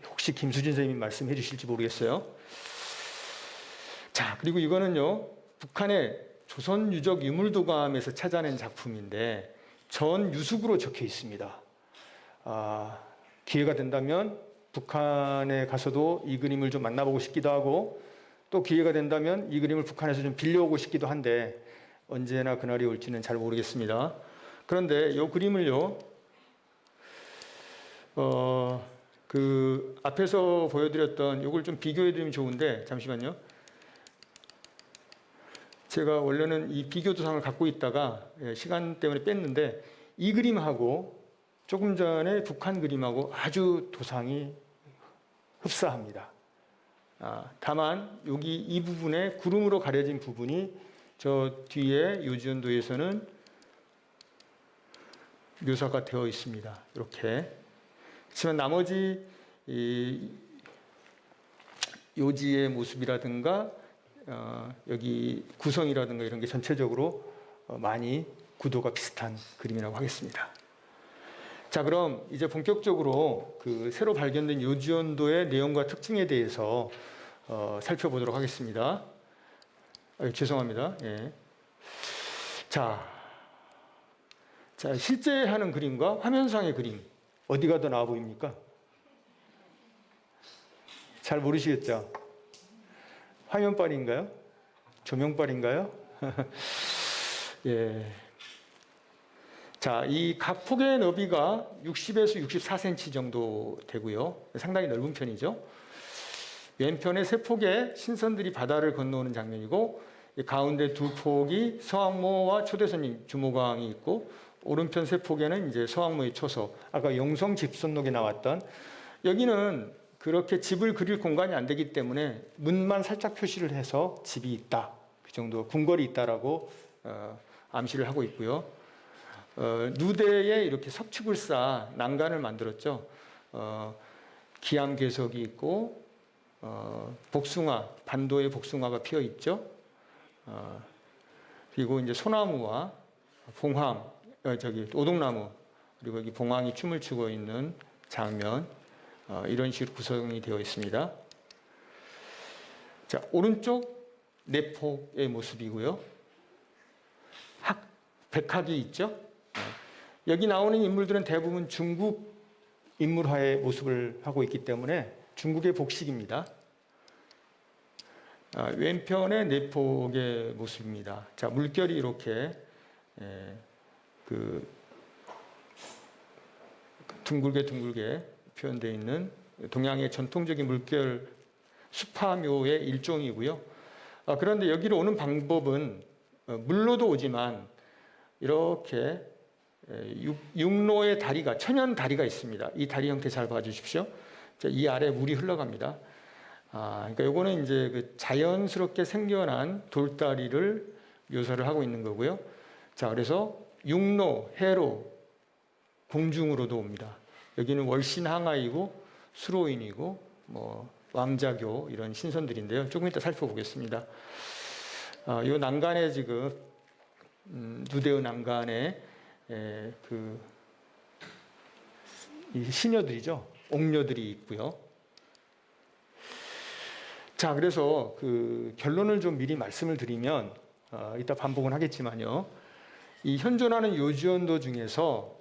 혹시 김수진 선생님이 말씀해 주실지 모르겠어요. 자, 그리고 이거는요, 북한의 조선 유적 유물도감에서 찾아낸 작품인데 전 유숙으로 적혀 있습니다. 기회가 된다면 북한에 가서도 이 그림을 좀 만나보고 싶기도 하고 또 기회가 된다면 이 그림을 북한에서 좀 빌려오고 싶기도 한데 언제나 그날이 올지는 잘 모르겠습니다. 그런데 이 그림을요, 그 앞에서 보여드렸던 이걸 좀 비교해드리면 좋은데 잠시만요. 제가 원래는 이 비교 도상을 갖고 있다가 시간 때문에 뺐는데 이 그림하고 조금 전에 북한 그림하고 아주 도상이 흡사합니다. 다만 여기 이 부분에 구름으로 가려진 부분이 저 뒤에 요지연도에서는 묘사가 되어 있습니다. 이렇게. 그렇지만 나머지 이 요지의 모습이라든가 여기 구성이라든가 이런 게 전체적으로 많이 구도가 비슷한 그림이라고 하겠습니다. 자, 그럼 이제 본격적으로 그 새로 발견된 요지연도의 내용과 특징에 대해서 살펴보도록 하겠습니다. 죄송합니다. 예. 자, 실제 하는 그림과 화면상의 그림 어디가 더 나아 보입니까? 잘 모르시겠죠? 화면빨인가요? 조명빨인가요? 예. 자, 이 각 폭의 너비가 60에서 64cm 정도 되고요. 상당히 넓은 편이죠. 왼편의 세 폭의 신선들이 바다를 건너오는 장면이고 가운데 두 폭이 서왕모와 초대선임 주모강이 있고 오른편 세 폭에는 이제 서왕모의 초서, 아까 용성 집선록에 나왔던 여기는 그렇게 집을 그릴 공간이 안 되기 때문에 문만 살짝 표시를 해서 집이 있다. 그 정도 궁궐이 있다라고 암시를 하고 있고요. 누대에 이렇게 석축을 쌓아 난간을 만들었죠. 기암괴석이 있고 복숭아, 반도의 복숭아가 피어 있죠. 그리고 이제 소나무와 봉황, 오동나무, 그리고 여기 봉황이 춤을 추고 있는 장면, 이런 식으로 구성이 되어 있습니다. 자, 오른쪽 내폭의 모습이고요. 백학이 있죠. 여기 나오는 인물들은 대부분 중국 인물화의 모습을 하고 있기 때문에 중국의 복식입니다. 왼편의 내폭의 모습입니다. 자, 물결이 이렇게 그 둥글게 표현되어 있는 동양의 전통적인 물결 수파묘의 일종이고요. 그런데 여기로 오는 방법은 물로도 오지만 이렇게 육로의 다리가, 천연 다리가 있습니다. 이 다리 형태 잘 봐주십시오. 이 아래 물이 흘러갑니다. 그러니까 요거는 이제 그 자연스럽게 생겨난 돌다리를 묘사를 하고 있는 거고요. 자, 그래서 육로, 해로, 공중으로도 옵니다. 여기는 월신항하이고 수로인이고 뭐 왕자교 이런 신선들인데요. 조금 이따 살펴보겠습니다. 이 난간에 지금 누대의 난간에 이 시녀들이죠. 옥녀들이 있고요. 자, 그래서 그 결론을 좀 미리 말씀을 드리면 이따 반복은 하겠지만요. 이 현존하는 요지연도 중에서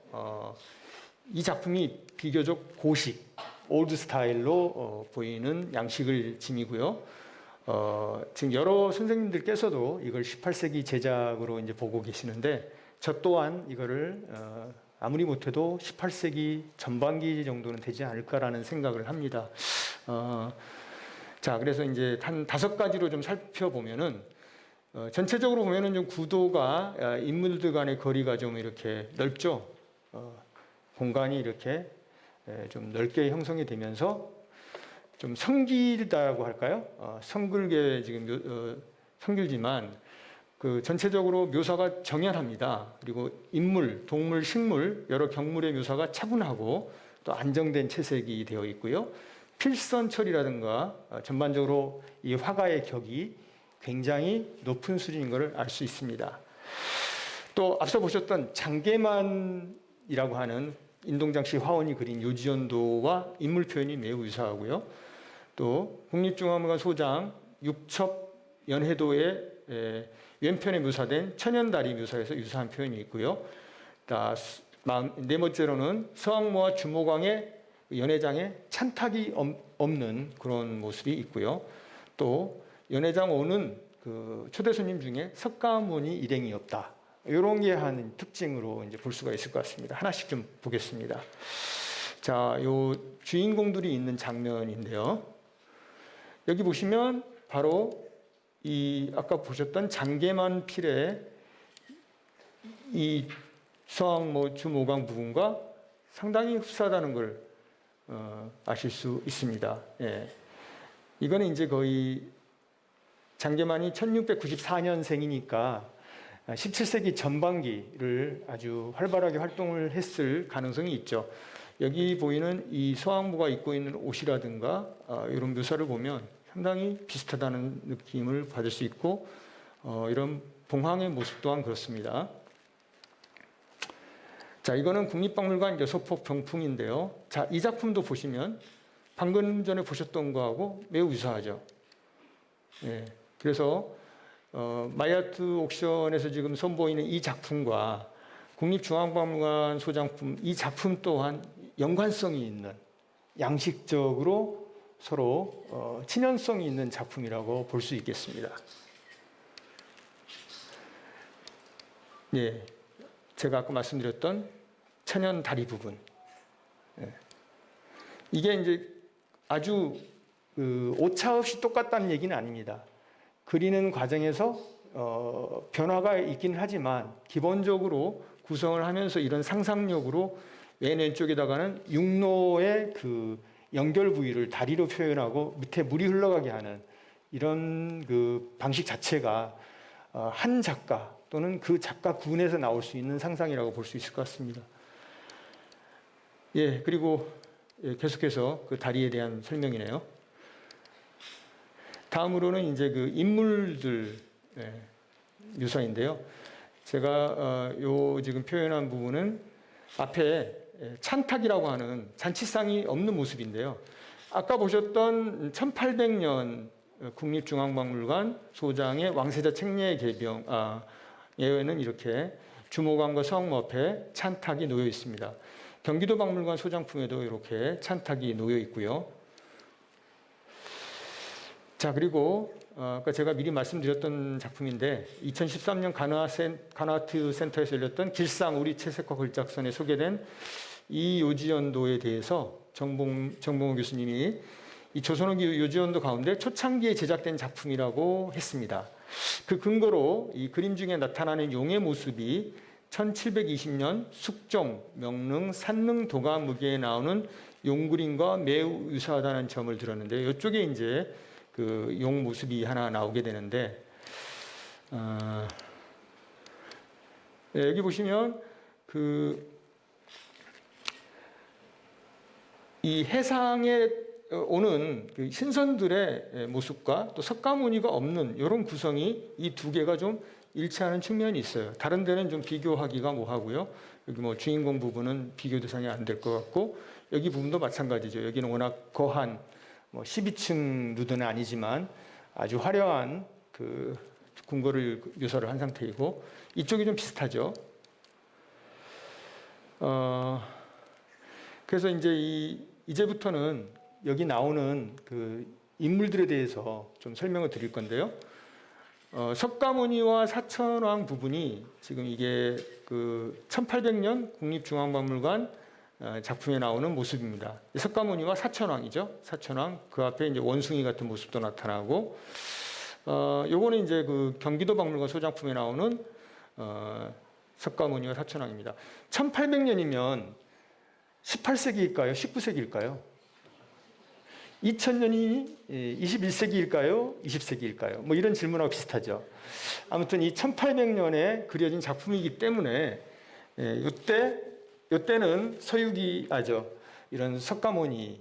이 작품이 비교적 고식, 올드 스타일로 보이는 양식을 지니고요. 지금 여러 선생님들께서도 이걸 18세기 제작으로 이제 보고 계시는데 저 또한 이거를 아무리 못해도 18세기 전반기 정도는 되지 않을까라는 생각을 합니다. 자, 그래서 이제 한 5가지로 좀 살펴보면은 전체적으로 보면은 좀 구도가 인물들 간의 거리가 좀 이렇게 넓죠. 공간이 이렇게 좀 넓게 형성이 되면서 좀 성길다고 할까요? 성글게 지금 성길지만 그 전체적으로 묘사가 정연합니다. 그리고 인물, 동물, 식물 여러 경물의 묘사가 차분하고 또 안정된 채색이 되어 있고요. 필선철이라든가 전반적으로 이 화가의 격이 굉장히 높은 수준인 것을 알 수 있습니다. 또 앞서 보셨던 장계만이라고 하는 인동장씨 화원이 그린 요지연도와 인물 표현이 매우 유사하고요. 또 국립중앙박물관 소장 육첩 연해도의 왼편에 묘사된 천연다리 묘사에서 유사한 표현이 있고요. 네 번째로는 서왕모와 주모강의 연회장에 찬탁이 없는 그런 모습이 있고요. 또 연회장 오는 그 초대 손님 중에 석가모니 일행이 없다. 이런 게 한 특징으로 이제 볼 수가 있을 것 같습니다. 하나씩 좀 보겠습니다. 자, 요 주인공들이 있는 장면인데요. 여기 보시면 바로 이 아까 보셨던 장계만 필의 이 수왕모 주모강 부분과 상당히 흡사하다는 걸 아실 수 있습니다. 예. 이거는 이제 거의 장계만이 1694년생이니까 17세기 전반기를 아주 활발하게 활동을 했을 가능성이 있죠. 여기 보이는 이 서왕모가 입고 있는 옷이라든가 이런 묘사를 보면 상당히 비슷하다는 느낌을 받을 수 있고 이런 봉황의 모습 또한 그렇습니다. 자, 이거는 국립박물관 여소포 병풍인데요. 자, 이 작품도 보시면 방금 전에 보셨던 거하고 매우 유사하죠. 예, 그래서 마이아트 옥션에서 지금 선보이는 이 작품과 국립중앙박물관 소장품 이 작품 또한 연관성이 있는 양식적으로 서로 친연성이 있는 작품이라고 볼 수 있겠습니다. 예, 제가 아까 말씀드렸던 천연 다리 부분. 예. 이게 이제 아주 오차 없이 똑같다는 얘기는 아닙니다. 그리는 과정에서 변화가 있기는 하지만 기본적으로 구성을 하면서 이런 상상력으로 맨 왼쪽에다가는 육로의 그 연결 부위를 다리로 표현하고 밑에 물이 흘러가게 하는 이런 그 방식 자체가 한 작가 또는 그 작가 군에서 나올 수 있는 상상이라고 볼 수 있을 것 같습니다. 예, 그리고 계속해서 그 다리에 대한 설명이네요. 다음으로는 이제 그 인물들 묘사인데요. 제가 요 지금 표현한 부분은 앞에 찬탁이라고 하는 잔치상이 없는 모습인데요. 아까 보셨던 1800년 국립중앙박물관 소장의 왕세자 책례 개병 예에는 이렇게 주모관과 서왕모 앞에 찬탁이 놓여 있습니다. 경기도 박물관 소장품에도 이렇게 찬탁이 놓여 있고요. 자, 그리고 아까 제가 미리 말씀드렸던 작품인데 2013년 가나아트 센터에서 열렸던 길상 우리 채색화 걸작선에 소개된 이 요지연도에 대해서 정봉호 교수님이 이 조선후 요지연도 가운데 초창기에 제작된 작품이라고 했습니다. 그 근거로 이 그림 중에 나타나는 용의 모습이 1720년 숙종, 명릉, 산릉 도가무기에 나오는 용 그림과 매우 유사하다는 점을 들었는데 이쪽에 이제 그 용 모습이 하나 나오게 되는데 여기 보시면 이 해상에 오는 그 신선들의 모습과 또 석가모니가 없는 이런 구성이 이 두 개가 좀 일치하는 측면이 있어요. 다른 데는 좀 비교하기가 뭐하고요. 여기 뭐 주인공 부분은 비교 대상이 안 될 것 같고 여기 부분도 마찬가지죠. 여기는 워낙 거한 뭐 12층 루드는 아니지만 아주 화려한 그 궁궐을 묘사를 한 상태이고 이쪽이 좀 비슷하죠. 그래서 이제부터는 여기 나오는 그 인물들에 대해서 좀 설명을 드릴 건데요. 석가모니와 사천왕 부분이 지금 이게 그 1800년 국립중앙박물관 작품에 나오는 모습입니다. 석가모니와 사천왕이죠. 사천왕 그 앞에 이제 원숭이 같은 모습도 나타나고, 요거는 이제 그 경기도 박물관 소장품에 나오는 석가모니와 사천왕입니다. 1800년이면 18세기일까요? 19세기일까요? 2000년이 21세기일까요? 20세기일까요? 뭐 이런 질문하고 비슷하죠. 아무튼 이 1800년에 그려진 작품이기 때문에 이때는 서유기아죠. 이런 석가모니와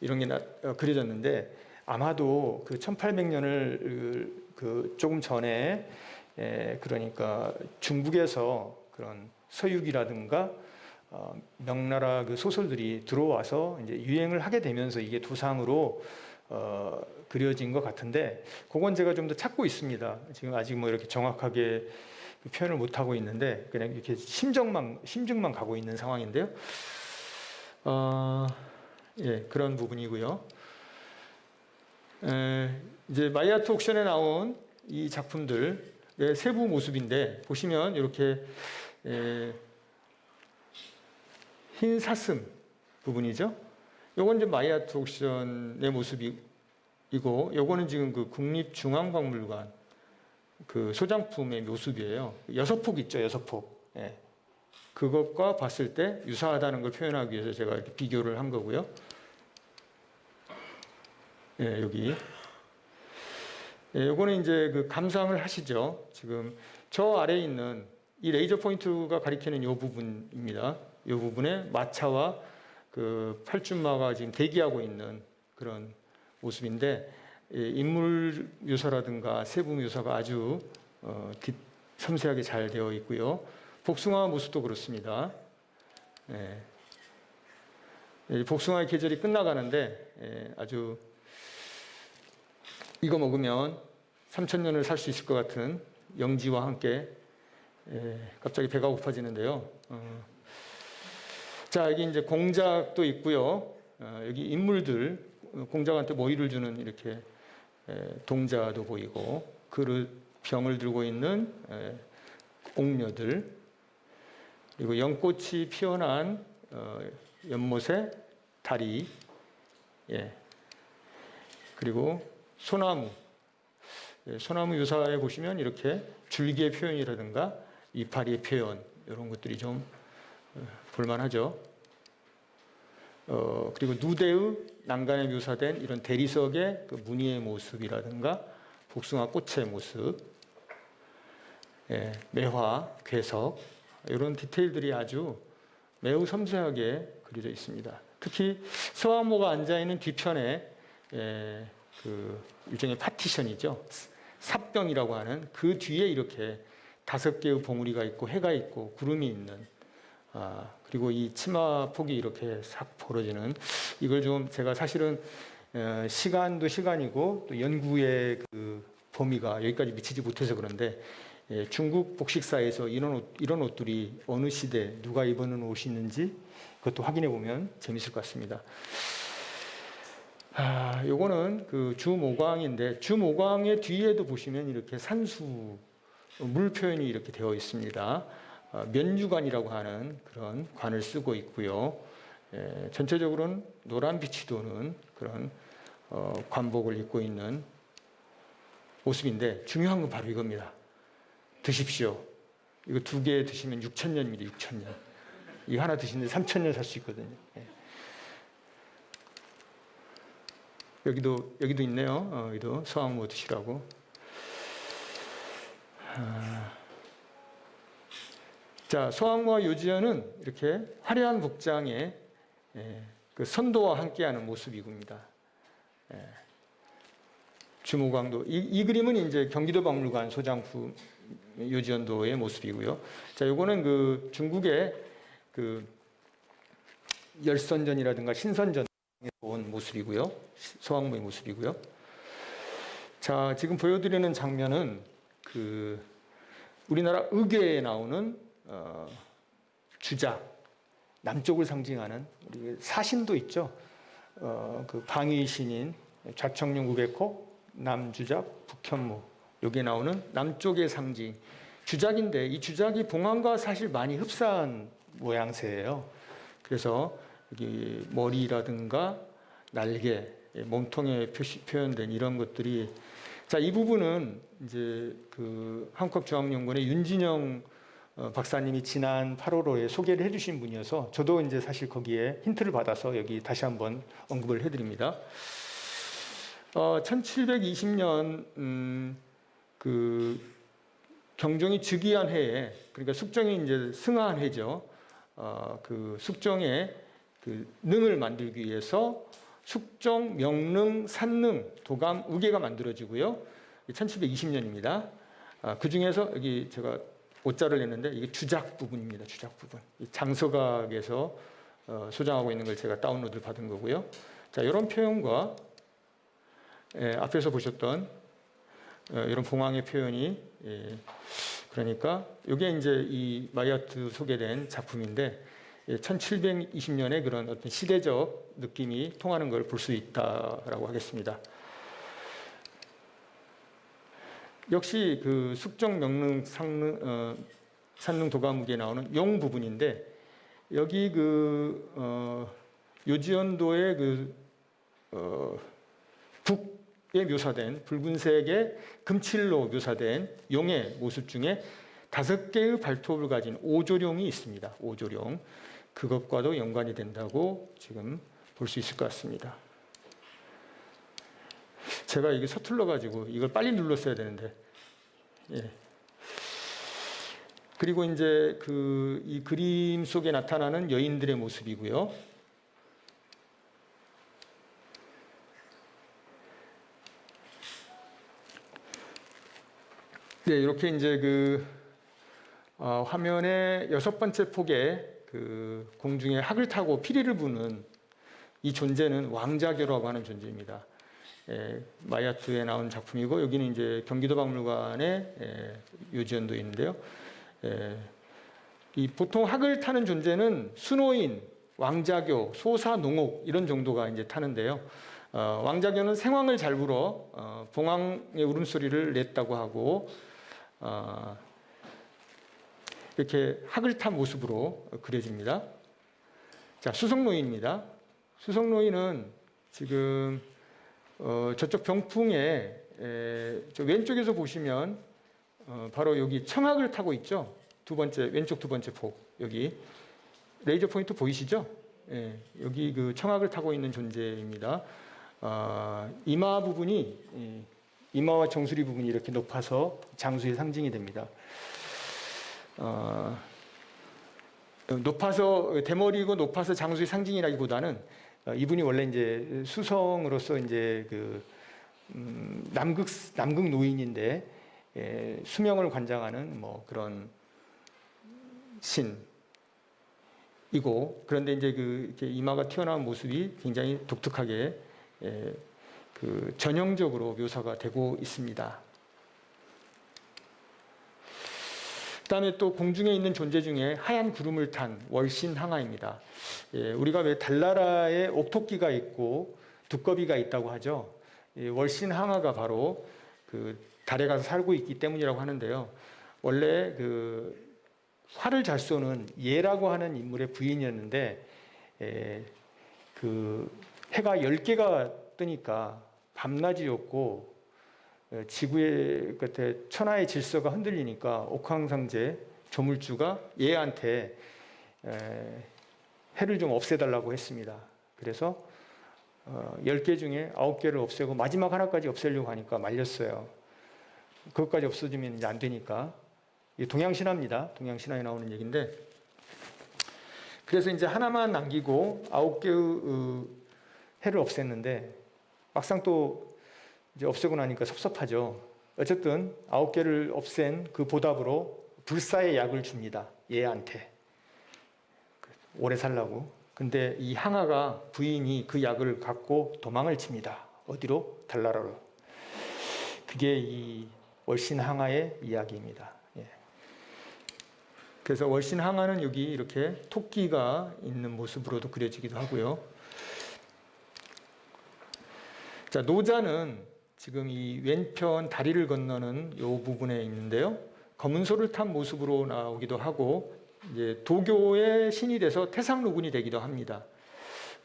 이런 게 그려졌는데 아마도 그 1800년을 그 조금 전에 그러니까 중국에서 그런 서유기라든가 명나라 그 소설들이 들어와서 이제 유행을 하게 되면서 이게 도상으로 그려진 것 같은데 그건 제가 좀 더 찾고 있습니다. 지금 아직 뭐 이렇게 정확하게 표현을 못 하고 있는데 그냥 이렇게 심증만 가고 있는 상황인데요. 예, 그런 부분이고요. 이제 마이아트 옥션에 나온 이 작품들의 세부 모습인데 보시면 이렇게 흰 사슴 부분이죠. 요건 이제 마이아트 옥션의 모습이고, 요거는 지금 그 국립중앙박물관 그 소장품의 모습이에요. 6폭 있죠, 6폭. 예. 그것과 봤을 때 유사하다는 걸 표현하기 위해서 제가 이렇게 비교를 한 거고요. 예, 여기. 예, 요거는 이제 그 감상을 하시죠. 지금 저 아래에 있는 이 레이저 포인트가 가리키는 이 부분입니다. 이 부분에 마차와 그 팔준마가 지금 대기하고 있는 그런 모습인데, 인물 묘사라든가 세부 묘사가 아주 섬세하게 잘 되어 있고요. 복숭아 모습도 그렇습니다. 복숭아의 계절이 끝나가는데 아주 이거 먹으면 3000년을 살 수 있을 것 같은 영지와 함께 갑자기 배가 고파지는데요. 자, 여기 이제 공작도 있고요. 여기 인물들, 공작한테 모이를 주는 이렇게 동자도 보이고, 그릇, 병을 들고 있는 옥녀들, 그리고 연꽃이 피어난 연못의 다리, 예. 그리고 소나무, 소나무 유사에 보시면 이렇게 줄기의 표현이라든가 이파리의 표현, 이런 것들이 좀 볼만하죠. 그리고 누대의 난간에 묘사된 이런 대리석의 그 무늬의 모습이라든가 복숭아 꽃의 모습, 예, 매화, 괴석, 이런 디테일들이 아주 매우 섬세하게 그려져 있습니다. 특히 서왕모가 앉아있는 뒤편에 그 일종의 파티션이죠. 삽병이라고 하는 그 뒤에 이렇게 5개의 봉우리가 있고 해가 있고 구름이 있는, 그리고 이 치마 폭이 이렇게 싹 벌어지는, 이걸 좀 제가 사실은 시간도 시간이고 또 연구의 그 범위가 여기까지 미치지 못해서 그런데, 중국 복식사에서 이런 옷들이 어느 시대 누가 입은 옷이있는지 그것도 확인해 보면 재밌을 것 같습니다. 요거는 그 주모광인데, 주모광의 뒤에도 보시면 이렇게 산수 물 표현이 이렇게 되어 있습니다. 면류관이라고 하는 그런 관을 쓰고 있고요. 전체적으로는 노란 빛이 도는 그런 관복을 입고 있는 모습인데, 중요한 건 바로 이겁니다. 드십시오. 이거 2개 드시면 6000년입니다. 6000년. 이거 하나 드시는데 3000년 살 수 있거든요. 여기도 있네요. 여기도 서왕모 드시라고. 자, 서왕모와 요지연은 이렇게 화려한 복장에 그 선도와 함께하는 모습이굽니다. 주모광도 이 그림은 이제 경기도 박물관 소장품 요지연도의 모습이고요. 자, 요거는 그 중국의 그 열선전이라든가 신선전에 온 모습이고요. 서왕모의 모습이고요. 자, 지금 보여드리는 장면은 그 우리나라 의궤에 나오는 주작, 남쪽을 상징하는 우리 사신도 있죠. 그 방위신인 좌청룡 우백호, 남주작, 북현무, 여기에 나오는 남쪽의 상징 주작인데, 이 주작이 봉황과 사실 많이 흡사한 모양새예요. 그래서 여기 머리라든가 날개, 몸통에 표현된 이런 것들이, 자, 이 부분은 이제 그 한국중앙연구원의 윤진영 박사님이 지난 8월호에 소개를 해주신 분이어서 저도 이제 사실 거기에 힌트를 받아서 여기 다시 한번 언급을 해드립니다. 1720년 그 경종이 즉위한 해에, 그러니까 숙종이 이제 승하한 해죠. 그 숙종의 그 능을 만들기 위해서 숙종, 명능, 산능, 도감, 우계가 만들어지고요. 1720년입니다. 그 중에서 여기 제가 오자를 냈는데 이게 주작 부분입니다. 주작 부분. 이 장서각에서 소장하고 있는 걸 제가 다운로드 받은 거고요. 자, 이런 표현과 앞에서 보셨던 이런 봉황의 표현이, 그러니까 이게 이제 이 마이아트 소개된 작품인데, 1720년의 그런 어떤 시대적 느낌이 통하는 걸 볼 수 있다라고 하겠습니다. 역시 그 숙정 명릉 산릉 도가묵에 나오는 용 부분인데 여기 요지연도의 북에 묘사된 붉은색의 금칠로 묘사된 용의 모습 중에 5개의 발톱을 가진 오조룡이 있습니다. 오조룡. 그것과도 연관이 된다고 지금 볼 수 있을 것 같습니다. 제가 이게 서툴러 가지고 이걸 빨리 눌렀어야 되는데. 예. 그리고 이제 이 그림 속에 나타나는 여인들의 모습이고요. 네, 이렇게 이제 화면의 6번째 폭에 공중에 학을 타고 피리를 부는 이 존재는 왕자교라고 하는 존재입니다. 마야투에 나온 작품이고 여기는 이제 경기도 박물관의 요지연도에 있는데요. 이 보통 학을 타는 존재는 수노인, 왕자교, 소사, 농옥 이런 정도가 이제 타는데요. 왕자교는 생황을 잘 불어 봉황의 울음소리를 냈다고 하고 이렇게 학을 탄 모습으로 그려집니다. 자, 수성노인입니다. 수성노인은 지금 저쪽 병풍에 저 왼쪽에서 보시면 바로 여기 청학을 타고 있죠. 왼쪽 두 번째 폭 여기 레이저 포인트 보이시죠? 예, 여기 청학을 타고 있는 존재입니다. 이마 부분이 이마와 정수리 부분이 이렇게 높아서 장수의 상징이 됩니다. 대머리고 높아서 장수의 상징이라기보다는 이분이 원래 이제 수성으로서 이제 남극 노인인데 수명을 관장하는 뭐 그런 신이고 그런데 이제 이렇게 이마가 튀어나온 모습이 굉장히 독특하게 전형적으로 묘사가 되고 있습니다. 그다음에 또 공중에 있는 존재 중에 하얀 구름을 탄 월신항아입니다. 우리가 왜 달나라에 옥토끼가 있고 두꺼비가 있다고 하죠. 월신항아가 바로 달에 가서 살고 있기 때문이라고 하는데요. 원래 활을 잘 쏘는 예라고 하는 인물의 부인이었는데 해가 10개가 뜨니까 밤낮이었고 지구의 끝에 천하의 질서가 흔들리니까 옥황상제 조물주가 얘한테 해를 좀 없애달라고 했습니다. 그래서 10개 중에 9개를 없애고 마지막 하나까지 없애려고 하니까 말렸어요. 그것까지 없어지면 이제 안 되니까. 이게 동양신화입니다. 동양신화에 나오는 얘기인데 그래서 이제 하나만 남기고 9개의 해를 없앴는데 막상 또 이제 없애고 나니까 섭섭하죠. 어쨌든 9개를 없앤 그 보답으로 불사의 약을 줍니다. 얘한테. 오래 살라고. 근데 이 항아가 부인이 그 약을 갖고 도망을 칩니다. 어디로? 달나라로. 그게 이 월신항아의 이야기입니다. 예. 그래서 월신항아는 여기 이렇게 토끼가 있는 모습으로도 그려지기도 하고요. 자, 노자는 지금 이 왼편 다리를 건너는 이 부분에 있는데요. 검은 소를 탄 모습으로 나오기도 하고 이제 도교의 신이 돼서 태상로군이 되기도 합니다.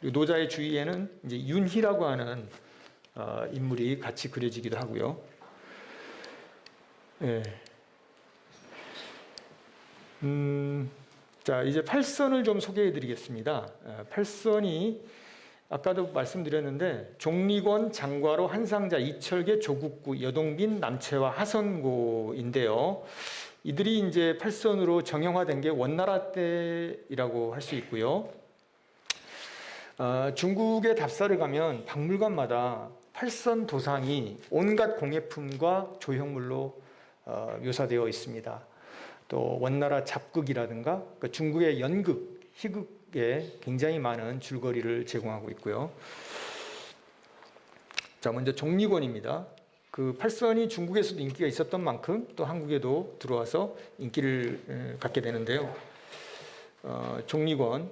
그리고 노자의 주위에는 이제 윤희라고 하는 인물이 같이 그려지기도 하고요. 예. 자, 이제 팔선을 좀 소개해 드리겠습니다. 팔선이 아까도 말씀드렸는데 종리권, 장과로, 한상자, 이철계, 조국구, 여동빈, 남채와 하선고인데요. 이들이 이제 팔선으로 정형화된 게 원나라 때이라고 할 수 있고요. 중국의 답사를 가면 박물관마다 팔선 도상이 온갖 공예품과 조형물로 묘사되어 있습니다. 또 원나라 잡극이라든가 중국의 연극, 희극에 굉장히 많은 줄거리를 제공하고 있고요. 자, 먼저 종리권입니다. 그 팔선이 중국에서도 인기가 있었던 만큼 또 한국에도 들어와서 인기를 갖게 되는데요. 종리권,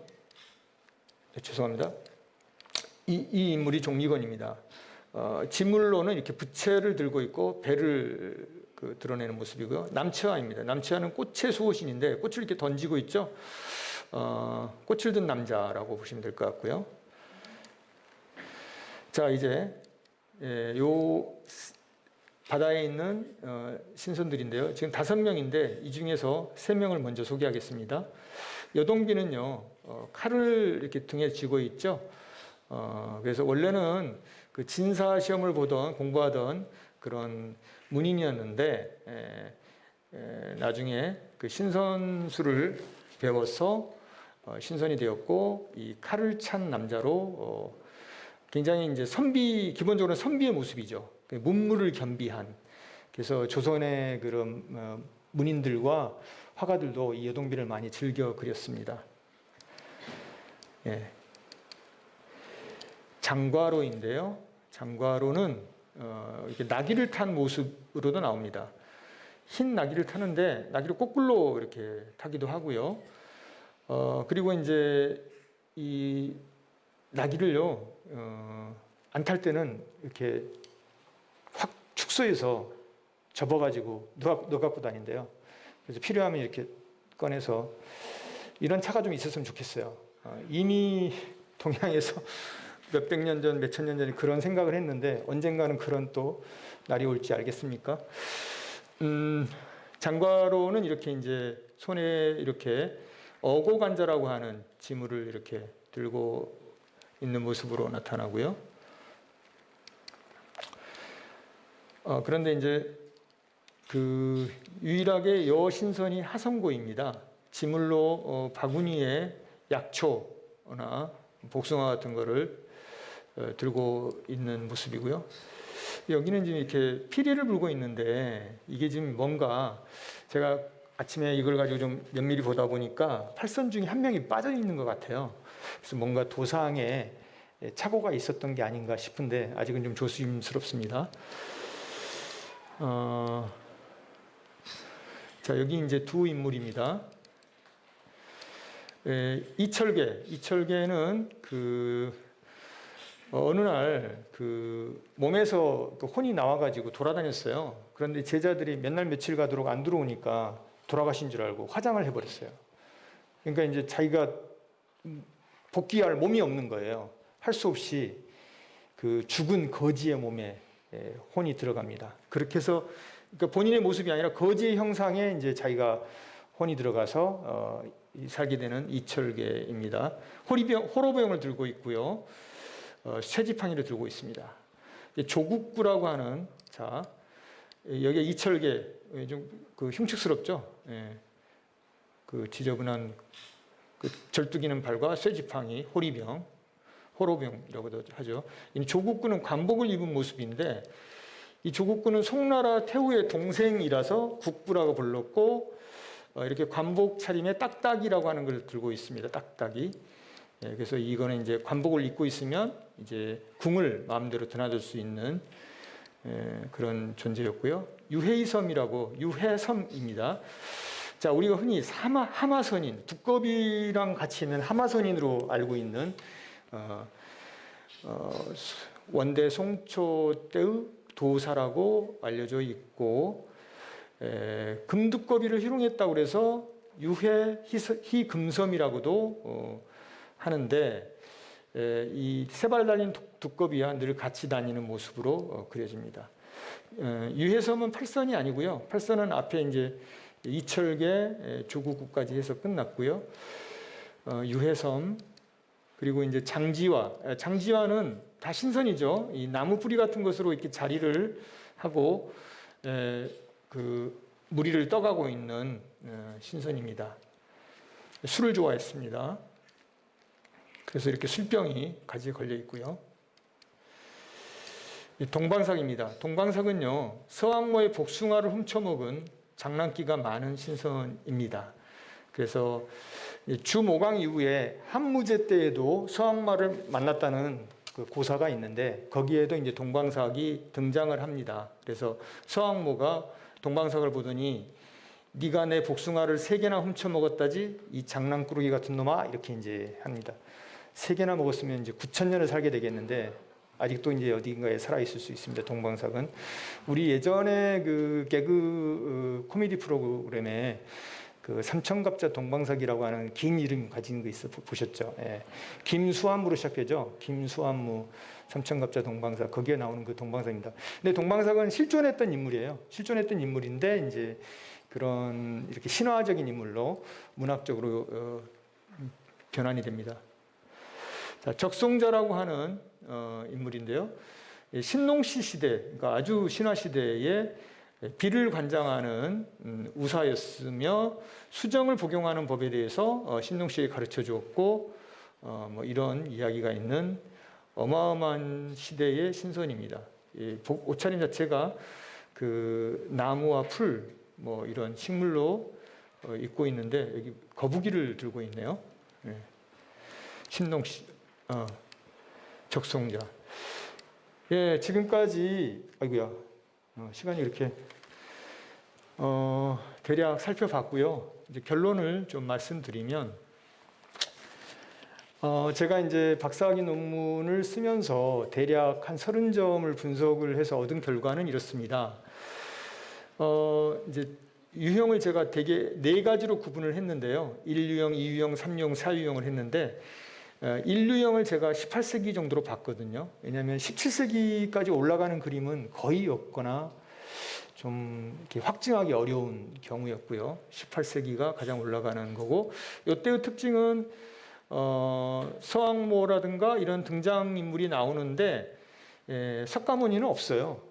네, 죄송합니다. 이 인물이 종리권입니다. 지물로는 이렇게 부채를 들고 있고 배를 드러내는 모습이고요. 남채화입니다. 남채화는 꽃의 수호신인데 꽃을 이렇게 던지고 있죠. 꽃을 든 남자라고 보시면 될 것 같고요. 자, 이제 요 바다에 있는 신선들인데요. 지금 5명인데 이 중에서 3명을 먼저 소개하겠습니다. 여동비는요, 칼을 이렇게 등에 쥐고 있죠. 그래서 원래는 그 진사 시험을 보던 공부하던 그런 문인이었는데 나중에 그 신선수를 배워서 신선이 되었고 이 칼을 찬 남자로 굉장히 이제 기본적으로 선비의 모습이죠. 문물을 겸비한. 그래서 조선의 그런 문인들과 화가들도 이 여동비를 많이 즐겨 그렸습니다. 예. 장과로인데요. 장과로는 이렇게 나귀를 탄 모습으로도 나옵니다. 흰 나귀를 타는데 나귀를 거꾸로 이렇게 타기도 하고요. 그리고 이제 이 나귀를요 안 탈 때는 이렇게 확 축소해서 접어가지고 누가 갖고 다닌대요. 그래서 필요하면 이렇게 꺼내서 이런 차가 좀 있었으면 좋겠어요. 이미 동양에서 몇백 년 전, 몇천 년 전에 그런 생각을 했는데 언젠가는 그런 또 날이 올지 알겠습니까? 장과로는 이렇게 이제 손에 이렇게 어고간자라고 하는 지물을 이렇게 들고 있는 모습으로 나타나고요. 그런데 이제 그 유일하게 여신선이 하성고입니다. 지물로 바구니에 약초나 복숭아 같은 거를 들고 있는 모습이고요. 여기는 지금 이렇게 피리를 불고 있는데 이게 지금 뭔가 제가 아침에 이걸 가지고 좀 면밀히 보다 보니까 8선 중에 한 명이 빠져 있는 것 같아요. 그래서 뭔가 도상에 착오가 있었던 게 아닌가 싶은데 아직은 좀 조심스럽습니다. 자, 여기 이제 두 인물입니다. 이철계는 어느 날 몸에서 혼이 나와가지고 돌아다녔어요. 그런데 제자들이 몇 날 며칠 가도록 안 들어오니까 돌아가신 줄 알고 화장을 해버렸어요. 그러니까 이제 자기가 복귀할 몸이 없는 거예요. 할 수 없이 그 죽은 거지의 몸에 혼이 들어갑니다. 그렇게 해서 그러니까 본인의 모습이 아니라 거지의 형상에 이제 자기가 혼이 들어가서 살게 되는 이철계입니다. 호로병을 들고 있고요. 쇠지팡이를 들고 있습니다. 조국구라고 하는 자 여기 이철계 좀 흉측스럽죠. 예. 지저분한 절뚝이는 발과 쇠지팡이, 호로병이라고도 하죠. 이 조국구는 관복을 입은 모습인데 이 조국구는 송나라 태후의 동생이라서 국부라고 불렀고 이렇게 관복 차림에 딱딱이라고 하는 걸 들고 있습니다. 딱딱이. 예, 그래서 이거는 이제 관복을 입고 있으면 이제 궁을 마음대로 드나들 수 있는 그런 존재였고요. 유해섬입니다. 자, 우리가 흔히 하마선인, 두꺼비랑 같이 있는 하마선인으로 알고 있는 원대 송초 때의 도사라고 알려져 있고 금두꺼비를 희롱했다고 그래서 유해희금섬이라고도 하는데 이 세 발 달린 두꺼비와 늘 같이 다니는 모습으로 그려집니다. 유해섬은 8선이 아니고요. 8선은 앞에 이제 이철계, 조국구까지 해서 끝났고요. 유해섬 그리고 이제 장지화는 다 신선이죠. 이 나무 뿌리 같은 것으로 이렇게 자리를 하고 무리를 떠가고 있는 신선입니다. 술을 좋아했습니다. 그래서 이렇게 술병이 가지에 걸려 있고요. 동방삭입니다. 동방삭은요, 서왕모의 복숭아를 훔쳐먹은 장난기가 많은 신선입니다. 그래서 주모강 이후에 한무제 때에도 서왕모를 만났다는 고사가 있는데 거기에도 이제 동방삭이 등장을 합니다. 그래서 서왕모가 동방삭을 보더니 네가 내 복숭아를 3개나 훔쳐 먹었다지 이 장난꾸러기 같은 놈아 이렇게 이제 합니다. 3개나 먹었으면 이제 9,000년을 살게 되겠는데 아직도 이제 어딘가에 살아 있을 수 있습니다. 동방삭은 우리 예전에 그 개그 코미디 프로그램에 그 삼천갑자 동방삭이라고 하는 긴 이름 가진 거 있어 보셨죠? 예. 김수한무로 시작되죠. 김수한무 삼천갑자 동방삭 거기에 나오는 그 동방삭입니다. 근데 동방삭은 실존했던 인물이에요. 실존했던 인물인데 이제 그런 이렇게 신화적인 인물로 문학적으로 변환이 됩니다. 자, 적송자라고 하는 인물인데요. 신농시 시대, 그러니까 아주 신화 시대에 비를 관장하는 우사였으며 수정을 복용하는 법에 대해서 신농시에 가르쳐 주었고 뭐 이런 이야기가 있는 어마어마한 시대의 신선입니다. 옷차림 자체가 그 나무와 풀 뭐 이런 식물로 입고 있는데 여기 거북이를 들고 있네요. 네. 신농시 적송자. 예, 지금까지 아이고야 시간이 이렇게 대략 살펴봤고요. 이제 결론을 좀 말씀드리면 제가 이제 박사학위 논문을 쓰면서 대략 한 30점을 분석을 해서 얻은 결과는 이렇습니다. 이제 유형을 제가 대개 4가지로 구분을 했는데요. 1유형, 2유형, 3유형, 4유형을 했는데 1유형을 제가 18세기 정도로 봤거든요. 왜냐하면 17세기까지 올라가는 그림은 거의 없거나 좀 이렇게 확증하기 어려운 경우였고요. 18세기가 가장 올라가는 거고 이때의 특징은 서왕모라든가 이런 등장인물이 나오는데 석가모니는 없어요.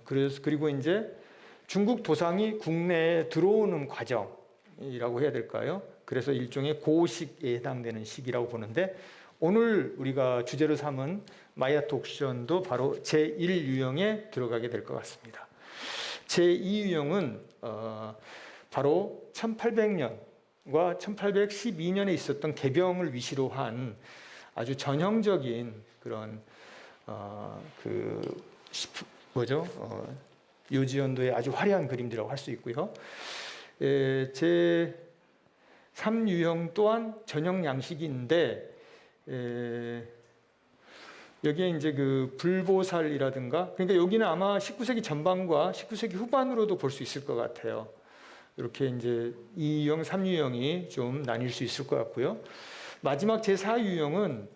그리고 이제 중국 도상이 국내에 들어오는 과정이라고 해야 될까요? 그래서 일종의 고식에 해당되는 시기라고 보는데 오늘 우리가 주제로 삼은 마야트 옥션도 바로 제1유형에 들어가게 될 것 같습니다. 제2유형은 바로 1800년과 1812년에 있었던 개병을 위시로 한 아주 전형적인 그런 요지연도의 아주 화려한 그림들이라고 할 수 있고요. 제 3유형 또한 전형 양식인데 여기에 이제 그 불보살이라든가 그러니까 여기는 아마 19세기 전반과 19세기 후반으로도 볼 수 있을 것 같아요. 이렇게 이제 2유형, 3유형이 좀 나뉠 수 있을 것 같고요. 마지막 제 4유형은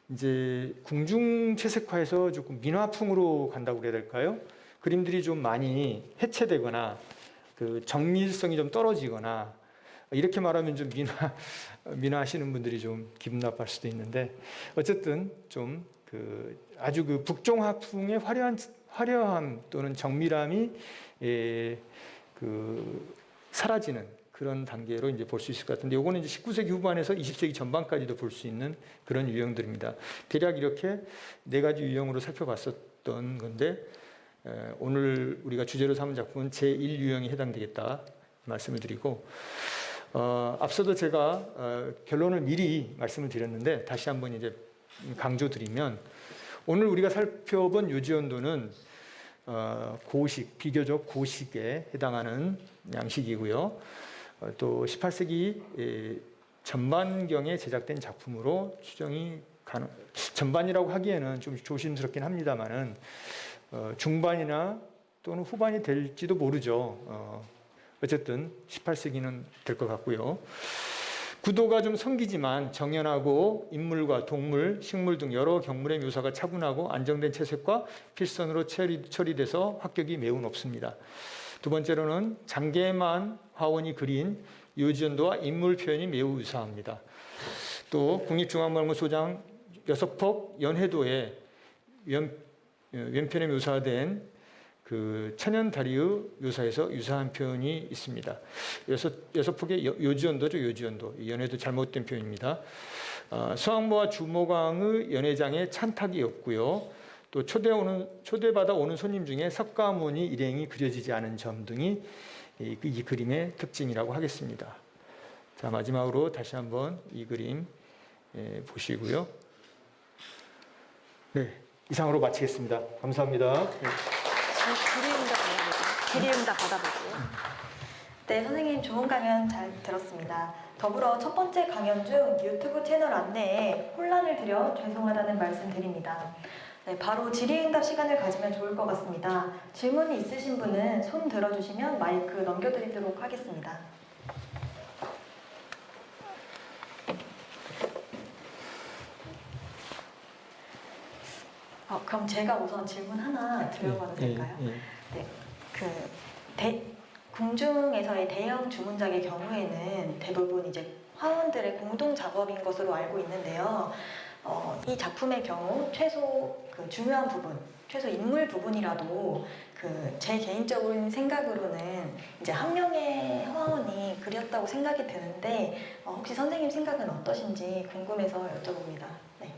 이제 궁중 채색화에서 조금 민화풍으로 간다고 그래야 될까요? 그림들이 좀 많이 해체되거나 그 정밀성이 좀 떨어지거나 이렇게 말하면 좀 민화하시는 분들이 좀 기분 나빠할 수도 있는데 어쨌든 좀 그 아주 그 북종화풍의 화려함 또는 정밀함이 그 사라지는 그런 단계로 이제 볼 수 있을 것 같은데 요거는 이제 19세기 후반에서 20세기 전반까지도 볼 수 있는 그런 유형들입니다. 대략 이렇게 4가지 유형으로 살펴봤었던 건데 오늘 우리가 주제로 삼은 작품은 제1유형에 해당되겠다 말씀을 드리고 앞서도 제가 결론을 미리 말씀을 드렸는데 다시 한번 이제 강조드리면 오늘 우리가 살펴본 요지연도는 고식, 비교적 고식에 해당하는 양식이고요. 또 18세기 전반경에 제작된 작품으로 추정이 전반이라고 하기에는 좀 조심스럽긴 합니다만은 중반이나 또는 후반이 될지도 모르죠. 어쨌든 18세기는 될 것 같고요. 구도가 좀 성기지만 정연하고 인물과 동물, 식물 등 여러 경물의 묘사가 차분하고 안정된 채색과 필선으로 처리돼서 합격이 매우 높습니다. 두 번째로는 장계만 화원이 그린 요지연도와 인물 표현이 매우 유사합니다. 또 국립중앙박물소장 6폭 연해도에 왼편에 묘사된 그 천연다리의 묘사에서 유사한 표현이 있습니다. 6폭의 요지연도죠, 요지연도. 연해도 잘못된 표현입니다. 서왕모와 주모강의 연회장에 찬탁이 없고요. 또 초대받아 오는 손님 중에 석가모니 일행이 그려지지 않은 점 등이 이 그림의 특징이라고 하겠습니다. 자, 마지막으로 다시 한번 이 그림 보시고요. 네, 이상으로 마치겠습니다. 감사합니다. 그림 다 받아볼게요. 네, 선생님 좋은 강연 잘 들었습니다. 더불어 첫 번째 강연 중 유튜브 채널 안내에 혼란을 드려 죄송하다는 말씀 드립니다. 네, 바로 질의응답 시간을 가지면 좋을 것 같습니다. 질문이 있으신 분은 손 들어주시면 마이크 넘겨드리도록 하겠습니다. 그럼 제가 우선 질문 하나 드려봐도 될까요? 네, 궁중에서의 대형 주문작의 경우에는 대부분 이제 화원들의 공동 작업인 것으로 알고 있는데요. 이 작품의 경우 최소 중요한 부분, 최소 인물 부분이라도 제 개인적인 생각으로는 이제 한 명의 화원이 그렸다고 생각이 드는데 혹시 선생님 생각은 어떠신지 궁금해서 여쭤봅니다. 네.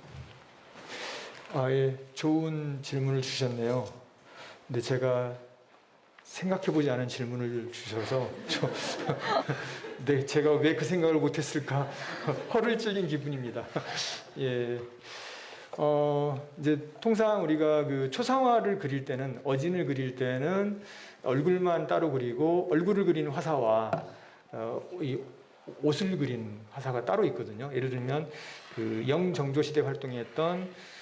예, 좋은 질문을 주셨네요. 근데 제가 생각해보지 않은 질문을 주셔서 네, 제가 왜 그 생각을 못했을까 허를 찔린 기분입니다. 예, 이제 통상 우리가 그 초상화를 그릴 때는 어진을 그릴 때는 얼굴만 따로 그리고 얼굴을 그린 화사와 이 옷을 그린 화사가 따로 있거든요. 예를 들면 그 영정조 시대 활동했던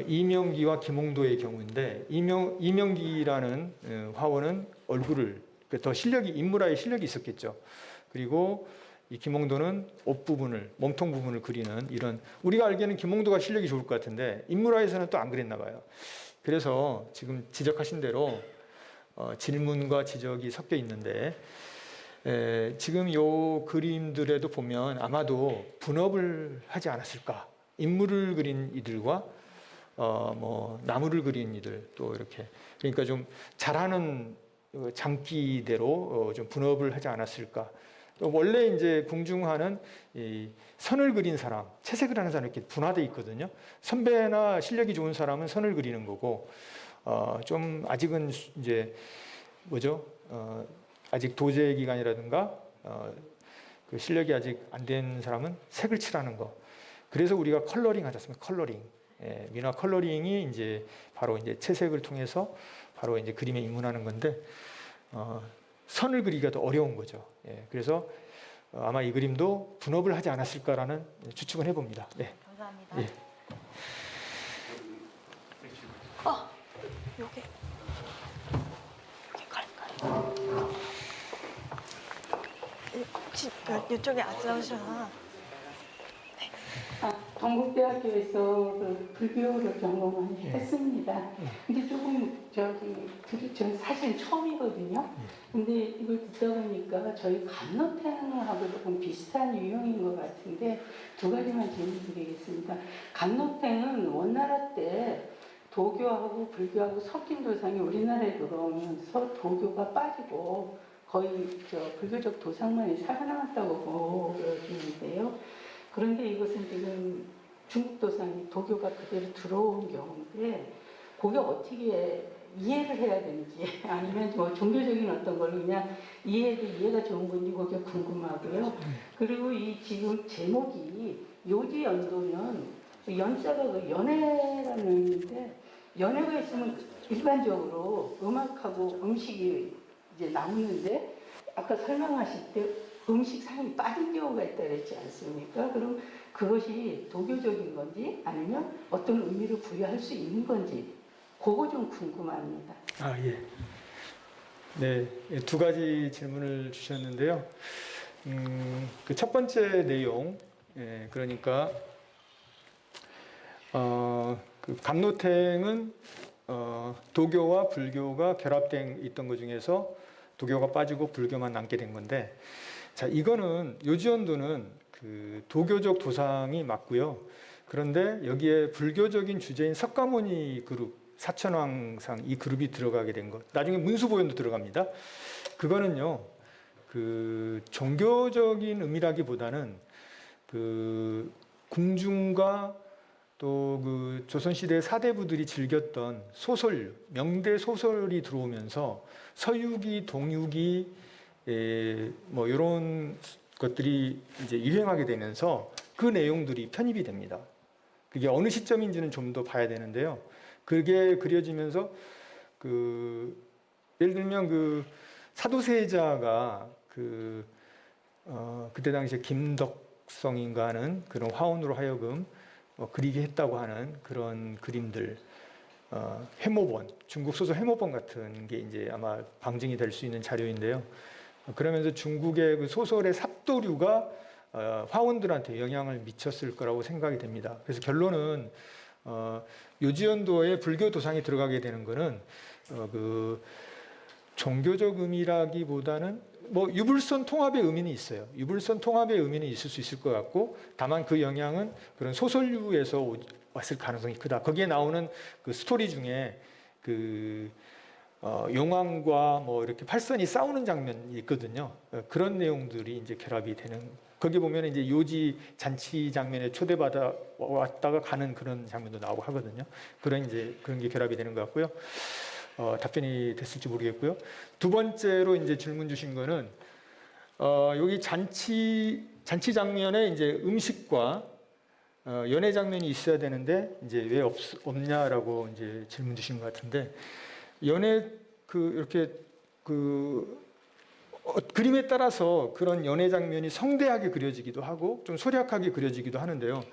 이명기와 김홍도의 경우인데 이명기라는 화원은 얼굴을 더 인물화의 실력이 있었겠죠. 그리고 이 김홍도는 옷 부분을 몸통 부분을 그리는 이런 우리가 알기에는 김홍도가 실력이 좋을 것 같은데 인물화에서는 또 안 그랬나 봐요. 그래서 지금 지적하신 대로 질문과 지적이 섞여 있는데 지금 요 그림들에도 보면 아마도 분업을 하지 않았을까. 인물을 그린 이들과 나무를 그린 이들 또 이렇게 그러니까 좀 잘하는 장기대로 좀 분업을 하지 않았을까. 또 원래 이제 궁중화는 이 선을 그린 사람, 채색을 하는 사람 이렇게 분화돼 있거든요. 선배나 실력이 좋은 사람은 선을 그리는 거고 좀 아직은 이제 아직 도제 기간이라든가 그 실력이 아직 안 된 사람은 색을 칠하는 거. 그래서 우리가 컬러링 하지 않습니까? 컬러링. 민화 컬러링이 이제 바로 이제 채색을 통해서 바로 이제 그림에 입문하는 건데 선을 그리기가 더 어려운 거죠. 그래서 아마 이 그림도 분업을 하지 않았을까라는 추측을 해봅니다. 네. 감사합니다. 예. 요게 갈까요? 혹시 이쪽에 앉으셔. 동국대학교에서 그 불교를 전공을 했습니다. 근데 조금 저는 사실 처음이거든요. 근데 이걸 듣다 보니까 저희 감로탱하고 조금 비슷한 유형인 것 같은데 두 가지만 질문드리겠습니다. 감로탱은 원나라 때 도교하고 불교하고 섞인 도상이 우리나라에 들어오면서 도교가 빠지고 거의 불교적 도상만이 살아남았다고 보여지는데요. 그런데 이것은 지금 중국 도상이 도교가 그대로 들어온 경우인데 그게 어떻게 이해를 해야 되는지 아니면 뭐 종교적인 어떤 걸로 그냥 이해가 좋은 건지 그게 궁금하고요. 그리고 이 지금 제목이 요지연도는 연자가 그 연애라는 의미인데 연애가 있으면 일반적으로 음악하고 음식이 이제 나오는데 아까 설명하실 때 음식 상이 빠진 경우가 있다 그랬지 않습니까? 그럼 그것이 도교적인 건지 아니면 어떤 의미를 부여할 수 있는 건지 그거 좀 궁금합니다. 예. 네, 두 가지 질문을 주셨는데요. 그 첫 번째 내용, 그러니까 그 감로탱은 도교와 불교가 결합된 있던 것 중에서 도교가 빠지고 불교만 남게 된 건데, 자, 이거는 요지연도는 그 도교적 도상이 맞고요. 그런데 여기에 불교적인 주제인 석가모니 그룹, 사천왕상 이 그룹이 들어가게 된 것. 나중에 문수보현도 들어갑니다. 그거는요, 그 종교적인 의미라기보다는 그 궁중과 또 그 조선시대 사대부들이 즐겼던 소설, 명대 소설이 들어오면서 서유기, 동유기, 뭐 이런 것들이 이제 유행하게 되면서 그 내용들이 편입이 됩니다. 그게 어느 시점인지는 좀 더 봐야 되는데요. 그게 그려지면서 그 예를 들면 그 사도세자가 그때 당시에 김덕성인가 하는 그런 화원으로 하여금 그리게 했다고 하는 그런 그림들, 회모본, 중국 소설 회모본 같은 게 이제 아마 방증이 될 수 있는 자료인데요. 그러면서 중국의 그 소설의 삽도류가 화원들한테 영향을 미쳤을 거라고 생각이 됩니다. 그래서 결론은 요지연도에 불교 도상이 들어가게 되는 거는 그 종교적 의미라기보다는 뭐 유불선 통합의 의미는 있어요. 유불선 통합의 의미는 있을 수 있을 것 같고, 다만 그 영향은 그런 소설류에서 왔을 가능성이 크다. 거기에 나오는 그 스토리 중에 그 용왕과 뭐 이렇게 팔선이 싸우는 장면이 있거든요. 그런 내용들이 이제 결합이 되는. 거기 보면 이제 요지 잔치 장면에 초대받아 왔다가 가는 그런 장면도 나오고 하거든요. 그런 게 결합이 되는 것 같고요. 답변이 됐을지 모르겠고요. 두 번째로 이제 질문 주신 거는 여기 잔치 장면에 이제 음식과 연애 장면이 있어야 되는데 이제 왜 없냐라고 이제 질문 주신 것 같은데, 연애 이렇게 그림에 따라서 그런 연애 장면이 성대하게 그려지기도 하고 좀 소략하게 그려지기도 하는데요.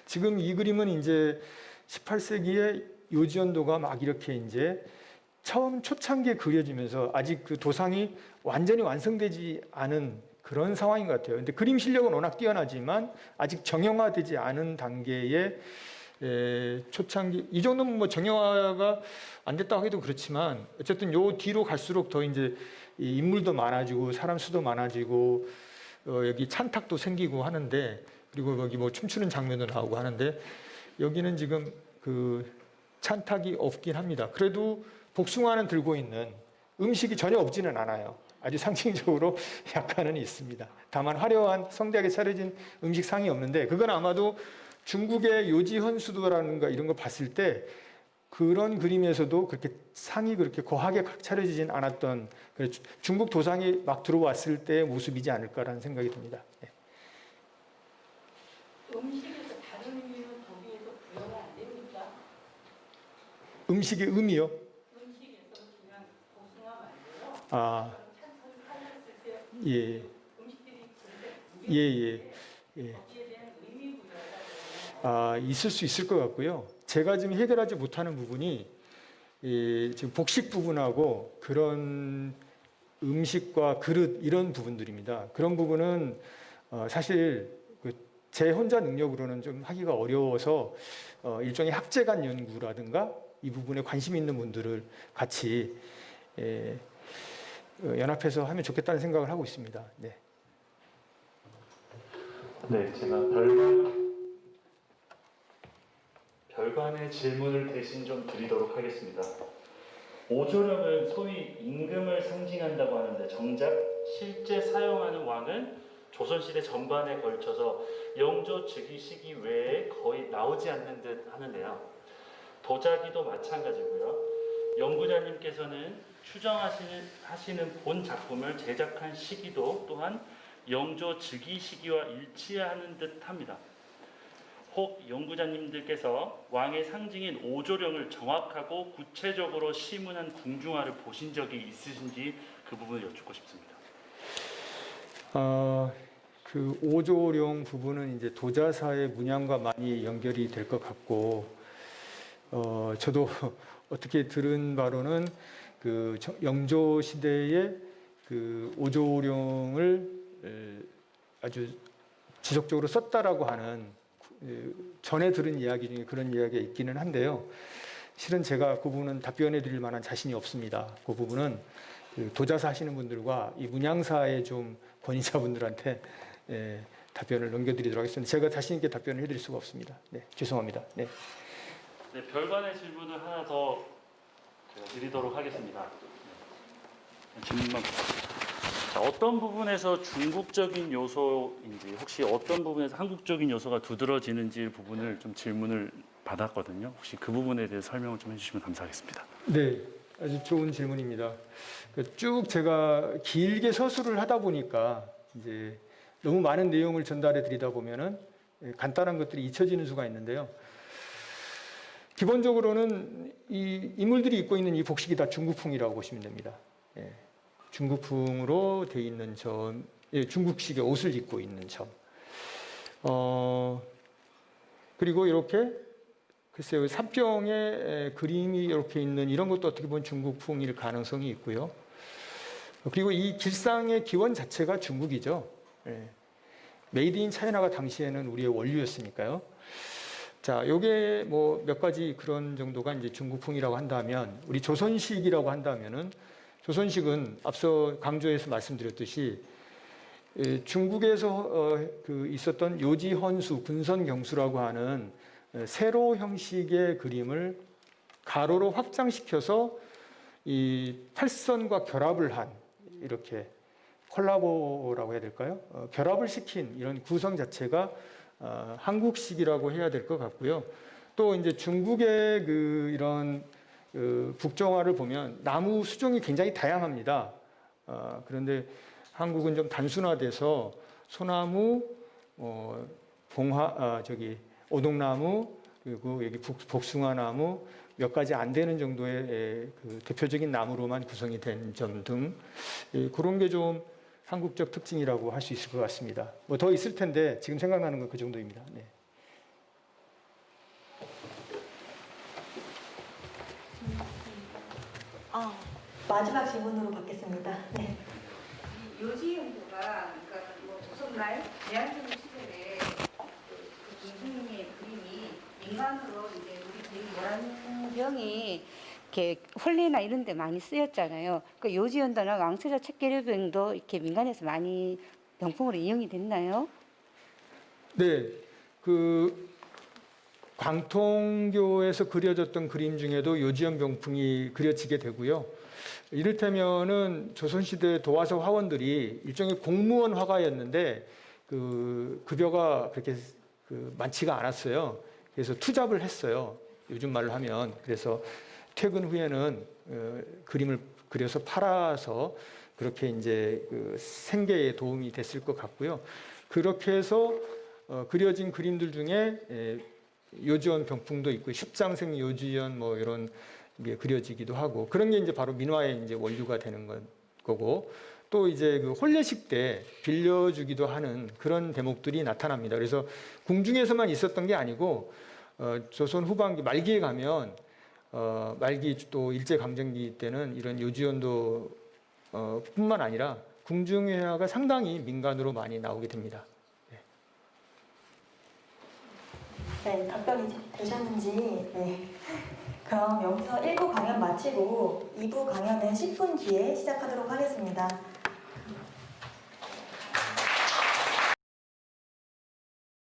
지금 이 그림은 이제 18세기에 요지연도가 막 이렇게 이제 처음 초창기에 그려지면서 아직 그 도상이 완전히 완성되지 않은 그런 상황인 것 같아요. 근데 그림 실력은 워낙 뛰어나지만 아직 정형화되지 않은 단계의 초창기, 이 정도면 뭐 정형화가 안 됐다고 해도 그렇지만 어쨌든 요 뒤로 갈수록 더 이제 이 인물도 많아지고 사람 수도 많아지고 여기 찬탁도 생기고 하는데, 그리고 여기 뭐 춤추는 장면도 나오고 하는데 여기는 지금 그 찬탁이 없긴 합니다. 그래도 복숭아는 들고 있는 음식이 전혀 없지는 않아요. 아주 상징적으로 약간은 있습니다. 다만 화려한 성대하게 차려진 음식상이 없는데, 그건 아마도 중국의 요지헌수도라든가 이런 거 봤을 때 그런 그림에서도 그렇게 상이 그렇게 거하게 차려지진 않았던 중국 도상이 막 들어왔을 때의 모습이지 않을까라는 생각이 듭니다. 네. 음식에서 다른 의미는 거기에서 부여가 안 됩니까? 음식의 의미요? 음식에서 그냥 복숭아 말고요. 아, 찬성을 팔렸을 때 예, 음식들이 예. 거기에 대한 의미 부여가 있을 수 있을 것 같고요. 제가 지금 해결하지 못하는 부분이 지금 복식 부분하고 그런 음식과 그릇 이런 부분들입니다. 그런 부분은 사실 제 혼자 능력으로는 좀 하기가 어려워서 일종의 학제간 연구라든가 이 부분에 관심 있는 분들을 같이 연합해서 하면 좋겠다는 생각을 하고 있습니다. 네. 네, 제가 별관의 질문을 대신 좀 드리도록 하겠습니다. 오조령은 소위 임금을 상징한다고 하는데 정작 실제 사용하는 왕은 조선시대 전반에 걸쳐서 영조 즉위 시기 외에 거의 나오지 않는 듯 하는데요. 도자기도 마찬가지고요. 연구자님께서는 추정하시는 본 작품을 제작한 시기도 또한 영조 즉위 시기와 일치하는 듯 합니다. 혹 연구자님들께서 왕의 상징인 오조령을 정확하고 구체적으로 시문한 궁중화를 보신 적이 있으신지 그 부분을 여쭙고 싶습니다. 그 오조령 부분은 이제 도자사의 문양과 많이 연결이 될 것 같고, 저도 어떻게 들은 바로는 그 영조 시대에 그 오조령을 아주 지속적으로 썼다라고 하는 전에 들은 이야기 중에 그런 이야기가 있기는 한데요. 실은 제가 그 부분은 답변해 드릴 만한 자신이 없습니다. 그 부분은 그 도자사 하시는 분들과 이 문양사의 좀 권위자분들한테 답변을 넘겨드리도록 하겠습니다. 제가 자신 있게 답변을 해드릴 수가 없습니다. 네, 죄송합니다. 네. 네, 별관의 질문을 하나 더 제가 드리도록 하겠습니다. 질문만 자, 어떤 부분에서 중국적인 요소인지, 혹시 어떤 부분에서 한국적인 요소가 두드러지는지 부분을 좀 질문을 받았거든요. 혹시 그 부분에 대해서 설명을 좀 해주시면 감사하겠습니다. 네, 아주 좋은 질문입니다. 쭉 제가 길게 서술을 하다 보니까 이제 너무 많은 내용을 전달해 드리다 보면은 간단한 것들이 잊혀지는 수가 있는데요. 기본적으로는 이 인물들이 입고 있는 이 복식이 다 중국풍이라고 보시면 됩니다. 중국풍으로 돼 있는 점, 중국식의 옷을 입고 있는 점. 그리고 이렇게 글쎄요, 삽병에 그림이 이렇게 있는 이런 것도 어떻게 보면 중국풍일 가능성이 있고요. 그리고 이 길상의 기원 자체가 중국이죠. 메이드 인 차이나가 당시에는 우리의 원류였으니까요. 자, 요게 뭐 몇 가지 그런 정도가 이제 중국풍이라고 한다면, 우리 조선식이라고 한다면은, 조선식은 앞서 강조해서 말씀드렸듯이 중국에서 그 있었던 요지헌수, 군선경수라고 하는 세로 형식의 그림을 가로로 확장시켜서 이 팔선과 결합을 한, 이렇게 콜라보라고 해야 될까요? 결합을 시킨 이런 구성 자체가 한국식이라고 해야 될 것 같고요. 또 이제 중국의 그 이런 북정화를 보면 나무 수종이 굉장히 다양합니다. 그런데 한국은 좀 단순화돼서 소나무, 오동나무, 그리고 여기 복숭아나무 몇 가지 안 되는 정도의 그 대표적인 나무로만 구성이 된 점 등 그런 게 좀 한국적 특징이라고 할 수 있을 것 같습니다. 뭐 더 있을 텐데 지금 생각나는 건 그 정도입니다. 네. 마지막 질문으로 받겠습니다. 네. 요지연구가 그러니까 뭐 조선말 대한민국 시절에 그 김승희의 그림이 민간으로 이제 우리 모란병이 이렇게 혼례나 이런 데 많이 쓰였잖아요. 그 요지연도나 왕세자 책계류병도 이렇게 민간에서 많이 병풍으로 이용이 됐나요? 네, 그 광통교에서 그려졌던 그림 중에도 요지연 병풍이 그려지게 되고요. 이를테면은 조선시대 도화서 화원들이 일종의 공무원 화가였는데 그 급여가 그렇게 많지가 않았어요. 그래서 투잡을 했어요. 요즘 말로 하면. 그래서 퇴근 후에는 그림을 그려서 팔아서 그렇게 이제 그 생계에 도움이 됐을 것 같고요. 그렇게 해서 그려진 그림들 중에 요지연 병풍도 있고 십장생 요지연 뭐 이런 게 그려지기도 하고 그런 게 이제 바로 민화의 이제 원류가 되는 거고 또 이제 그 혼례식 때 빌려주기도 하는 그런 대목들이 나타납니다. 그래서 궁중에서만 있었던 게 아니고 조선 후반기 말기에 가면 말기 또 일제 강점기 때는 이런 요지연도 뿐만 아니라 궁중회화가 상당히 민간으로 많이 나오게 됩니다. 네, 답변이 되셨는지. 네. 그럼 여기서 1부 강연 마치고 2부 강연은 10분 뒤에 시작하도록 하겠습니다.